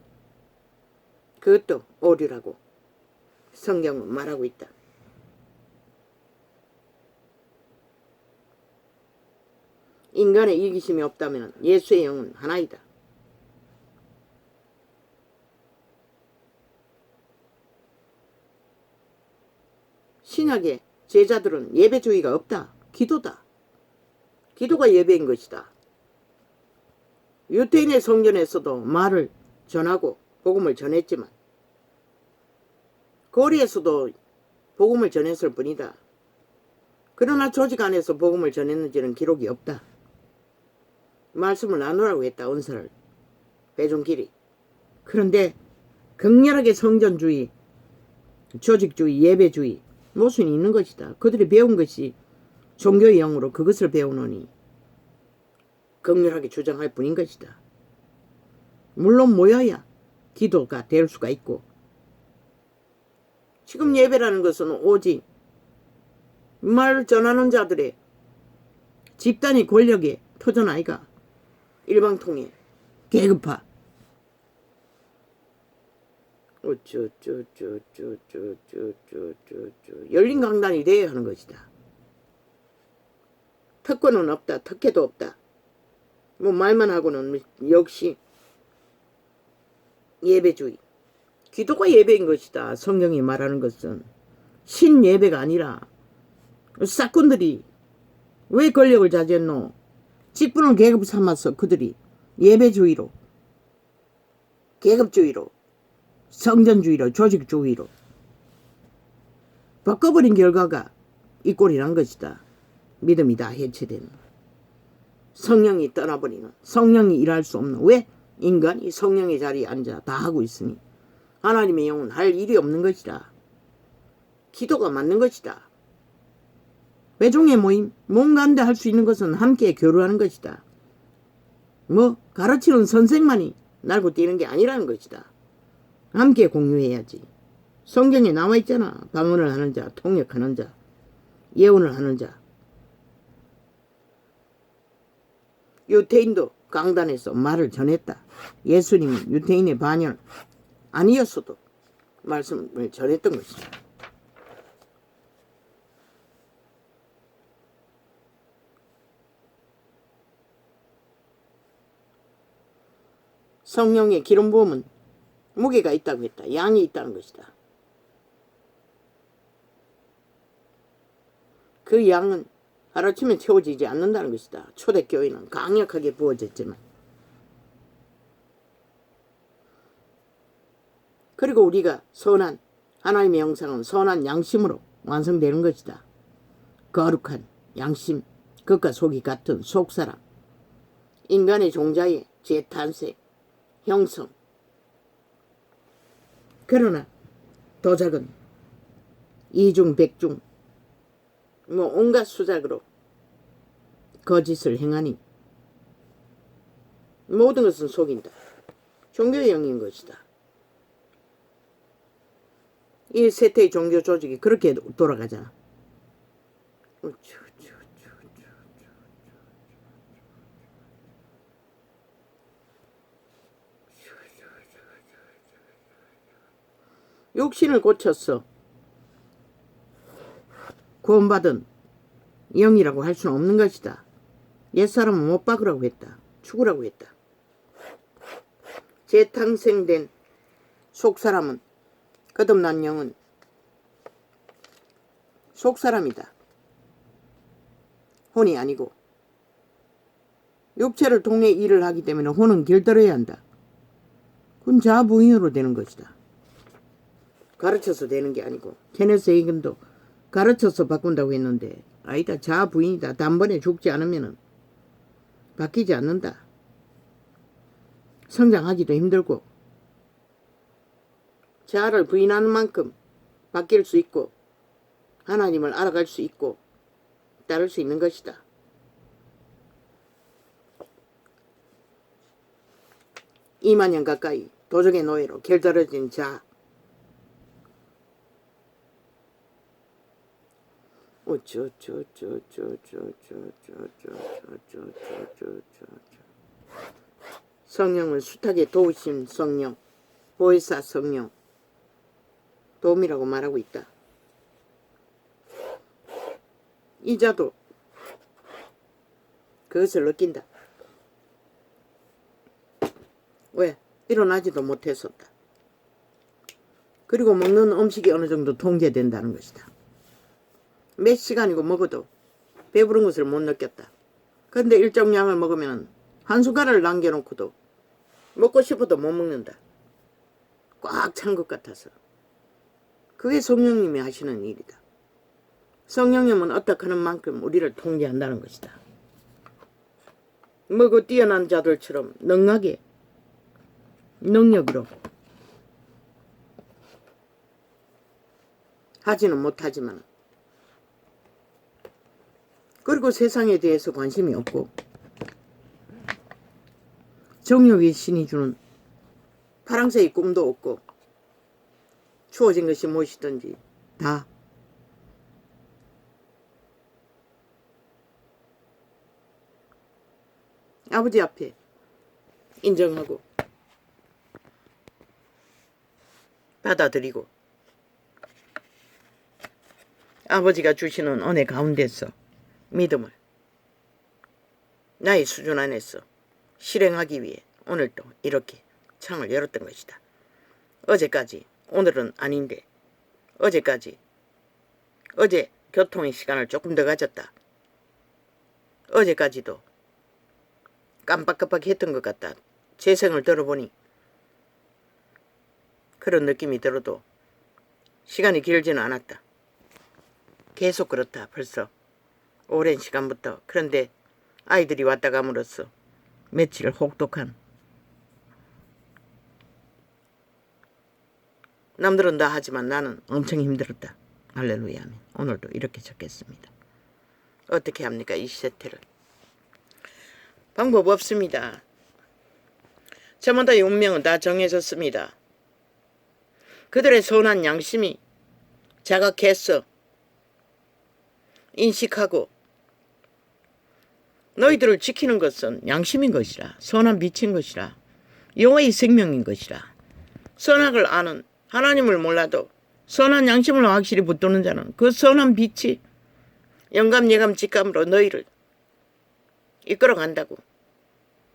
그것도 오류라고 성경은 말하고 있다. 인간의 이기심이 없다면 예수의 영은 하나이다. 신약의 제자들은 예배주의가 없다. 기도다. 기도가 예배인 것이다. 유태인의 성전에서도 말을 전하고 복음을 전했지만 거리에서도 복음을 전했을 뿐이다. 그러나 조직 안에서 복음을 전했는지는 기록이 없다. 말씀을 나누라고 했다. 은사를 배종길이. 그런데 극렬하게 성전주의, 조직주의, 예배주의 모순이 있는 것이다. 그들이 배운 것이 종교의 영으로 그것을 배우노니 극렬하게 주장할 뿐인 것이다. 물론 모여야 기도가 될 수가 있고, 지금 예배라는 것은 오직 말 전하는 자들의 집단의 권력의 터전 아이가. 일방통행, 계급화, 열린 강단이 되어야 하는 것이다. 특권은 없다. 특혜도 없다. 뭐 말만 하고는 역시 예배주의. 기도가 예배인 것이다. 성경이 말하는 것은 신예배가 아니라 사건들이 왜 권력을 자지했노? 직분을 계급 삼아서 그들이 예배주의로, 계급주의로, 성전주의로, 조직주의로 바꿔버린 결과가 이 꼴이 난 것이다. 믿음이 다 해체되는, 성령이 떠나버리는, 성령이 일할 수 없는. 왜? 인간이 성령의 자리에 앉아 다 하고 있으니 하나님의 영은 할 일이 없는 것이다. 기도가 맞는 것이다. 외종의 모임, 뭔가인데 할 수 있는 것은 함께 교류하는 것이다. 뭐 가르치는 선생만이 날고 뛰는 게 아니라는 것이다. 함께 공유해야지. 성경에 나와 있잖아. 방언을 하는 자, 통역하는 자, 예언을 하는 자. 유태인도 강단에서 말을 전했다. 예수님이 유태인의 반열 아니었어도 말씀을 전했던 것이다. 성령의 기름 부음은 무게가 있다고 했다. 양이 있다는 것이다. 그 양은 하루아침에 채워지지 않는다는 것이다. 초대교회는 강력하게 부어졌지만. 그리고 우리가 선한, 하나님의 형상은 선한 양심으로 완성되는 것이다. 거룩한 양심, 겉과 속이 같은 속사람, 인간의 종자의 재탄생, 형성. 그러나 도적은 이중 백중 뭐 온갖 수작으로 거짓을 행하니 모든 것은 속인다. 종교의 영인 것이다. 이 세태의 종교 조직이 그렇게 돌아가잖아. 육신을 고쳤어. 구원받은 영이라고 할 수는 없는 것이다. 옛사람은 못 박으라고 했다. 죽으라고 했다. 재탄생된 속사람은, 거듭난 영은 속사람이다. 혼이 아니고. 육체를 통해 일을 하기 때문에 혼은 길들여야 한다. 그건 자부인으로 되는 것이다. 가르쳐서 되는 게 아니고. 케네스 헤이건도 가르쳐서 바꾼다고 했는데 아니다. 자부인이다. 단번에 죽지 않으면 바뀌지 않는다. 성장하기도 힘들고 자아를 부인하는 만큼 바뀔 수 있고 하나님을 알아갈 수 있고 따를 수 있는 것이다. 이만 년 가까이 도적의 노예로 길들여진 자, 성령은 숱하게 도우심 성령, 보혜사 성령, 도움이라고 말하고 있다. 이자도 그것을 느낀다. 왜? 일어나지도 못했었다. 그리고 먹는 음식이 어느 정도 통제된다는 것이다. 몇 시간이고 먹어도 배부른 것을 못 느꼈다. 그런데 일정 양을 먹으면 한 숟가락을 남겨놓고도 먹고 싶어도 못 먹는다. 꽉 찬 것 같아서. 그게 성령님이 하시는 일이다. 성령님은 어떻게 하는 만큼 우리를 통제한다는 것이다. 뭐그 뛰어난 자들처럼 능하게 능력으로 하지는 못하지만 그리고 세상에 대해서 관심이 없고 정욕의 신이 주는 파랑새의 꿈도 없고 주어진 것이 무엇이든지 다 아버지 앞에 인정하고 받아들이고 아버지가 주시는 은혜 가운데서 믿음을 나의 수준 안에서 실행하기 위해 오늘도 이렇게 창을 열었던 것이다. 어제까지, 오늘은 아닌데 어제 교통의 시간을 조금 더 가졌다. 어제까지도 깜빡깜빡 했던 것 같다. 재생을 들어보니 그런 느낌이 들어도 시간이 길지는 않았다. 계속 그렇다. 벌써 오랜 시간부터. 그런데 아이들이 왔다 감으로써 며칠 혹독한, 남들은 다 하지만 나는 엄청 힘들었다. 할렐루야. 오늘도 이렇게 적겠습니다. 어떻게 합니까? 이 세태를. 방법 없습니다. 저마다의 운명은 다 정해졌습니다. 그들의 선한 양심이 자각해서 인식하고 너희들을 지키는 것은 양심인 것이라, 선한 빛인 것이라, 영혼의 생명인 것이라. 선악을 아는, 하나님을 몰라도 선한 양심을 확실히 붙드는 자는 그 선한 빛이 영감, 예감, 직감으로 너희를 이끌어간다고.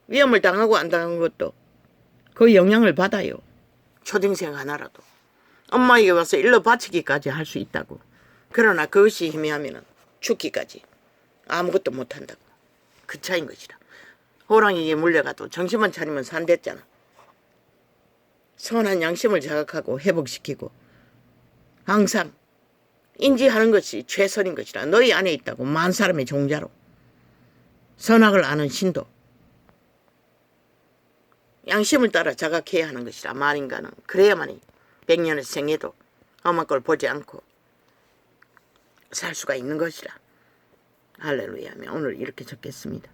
위험을 당하고 안 당한 것도 그 영향을 받아요. 초등생 하나라도 엄마에게 와서 일러 바치기까지 할 수 있다고. 그러나 그것이 희미하면 죽기까지 아무것도 못한다고. 그 차이인 것이라. 호랑이에게 물려가도 정신만 차리면 산댔잖아. 선한 양심을 자각하고 회복시키고 항상 인지하는 것이 최선인 것이라. 너희 안에 있다고. 만 사람의 종자로 선악을 아는 신도 양심을 따라 자각해야 하는 것이라. 말인가는 그래야만이 100년의 생애도 험한 걸 보지 않고 살 수가 있는 것이라. 할렐루야. 오늘 이렇게 적겠습니다.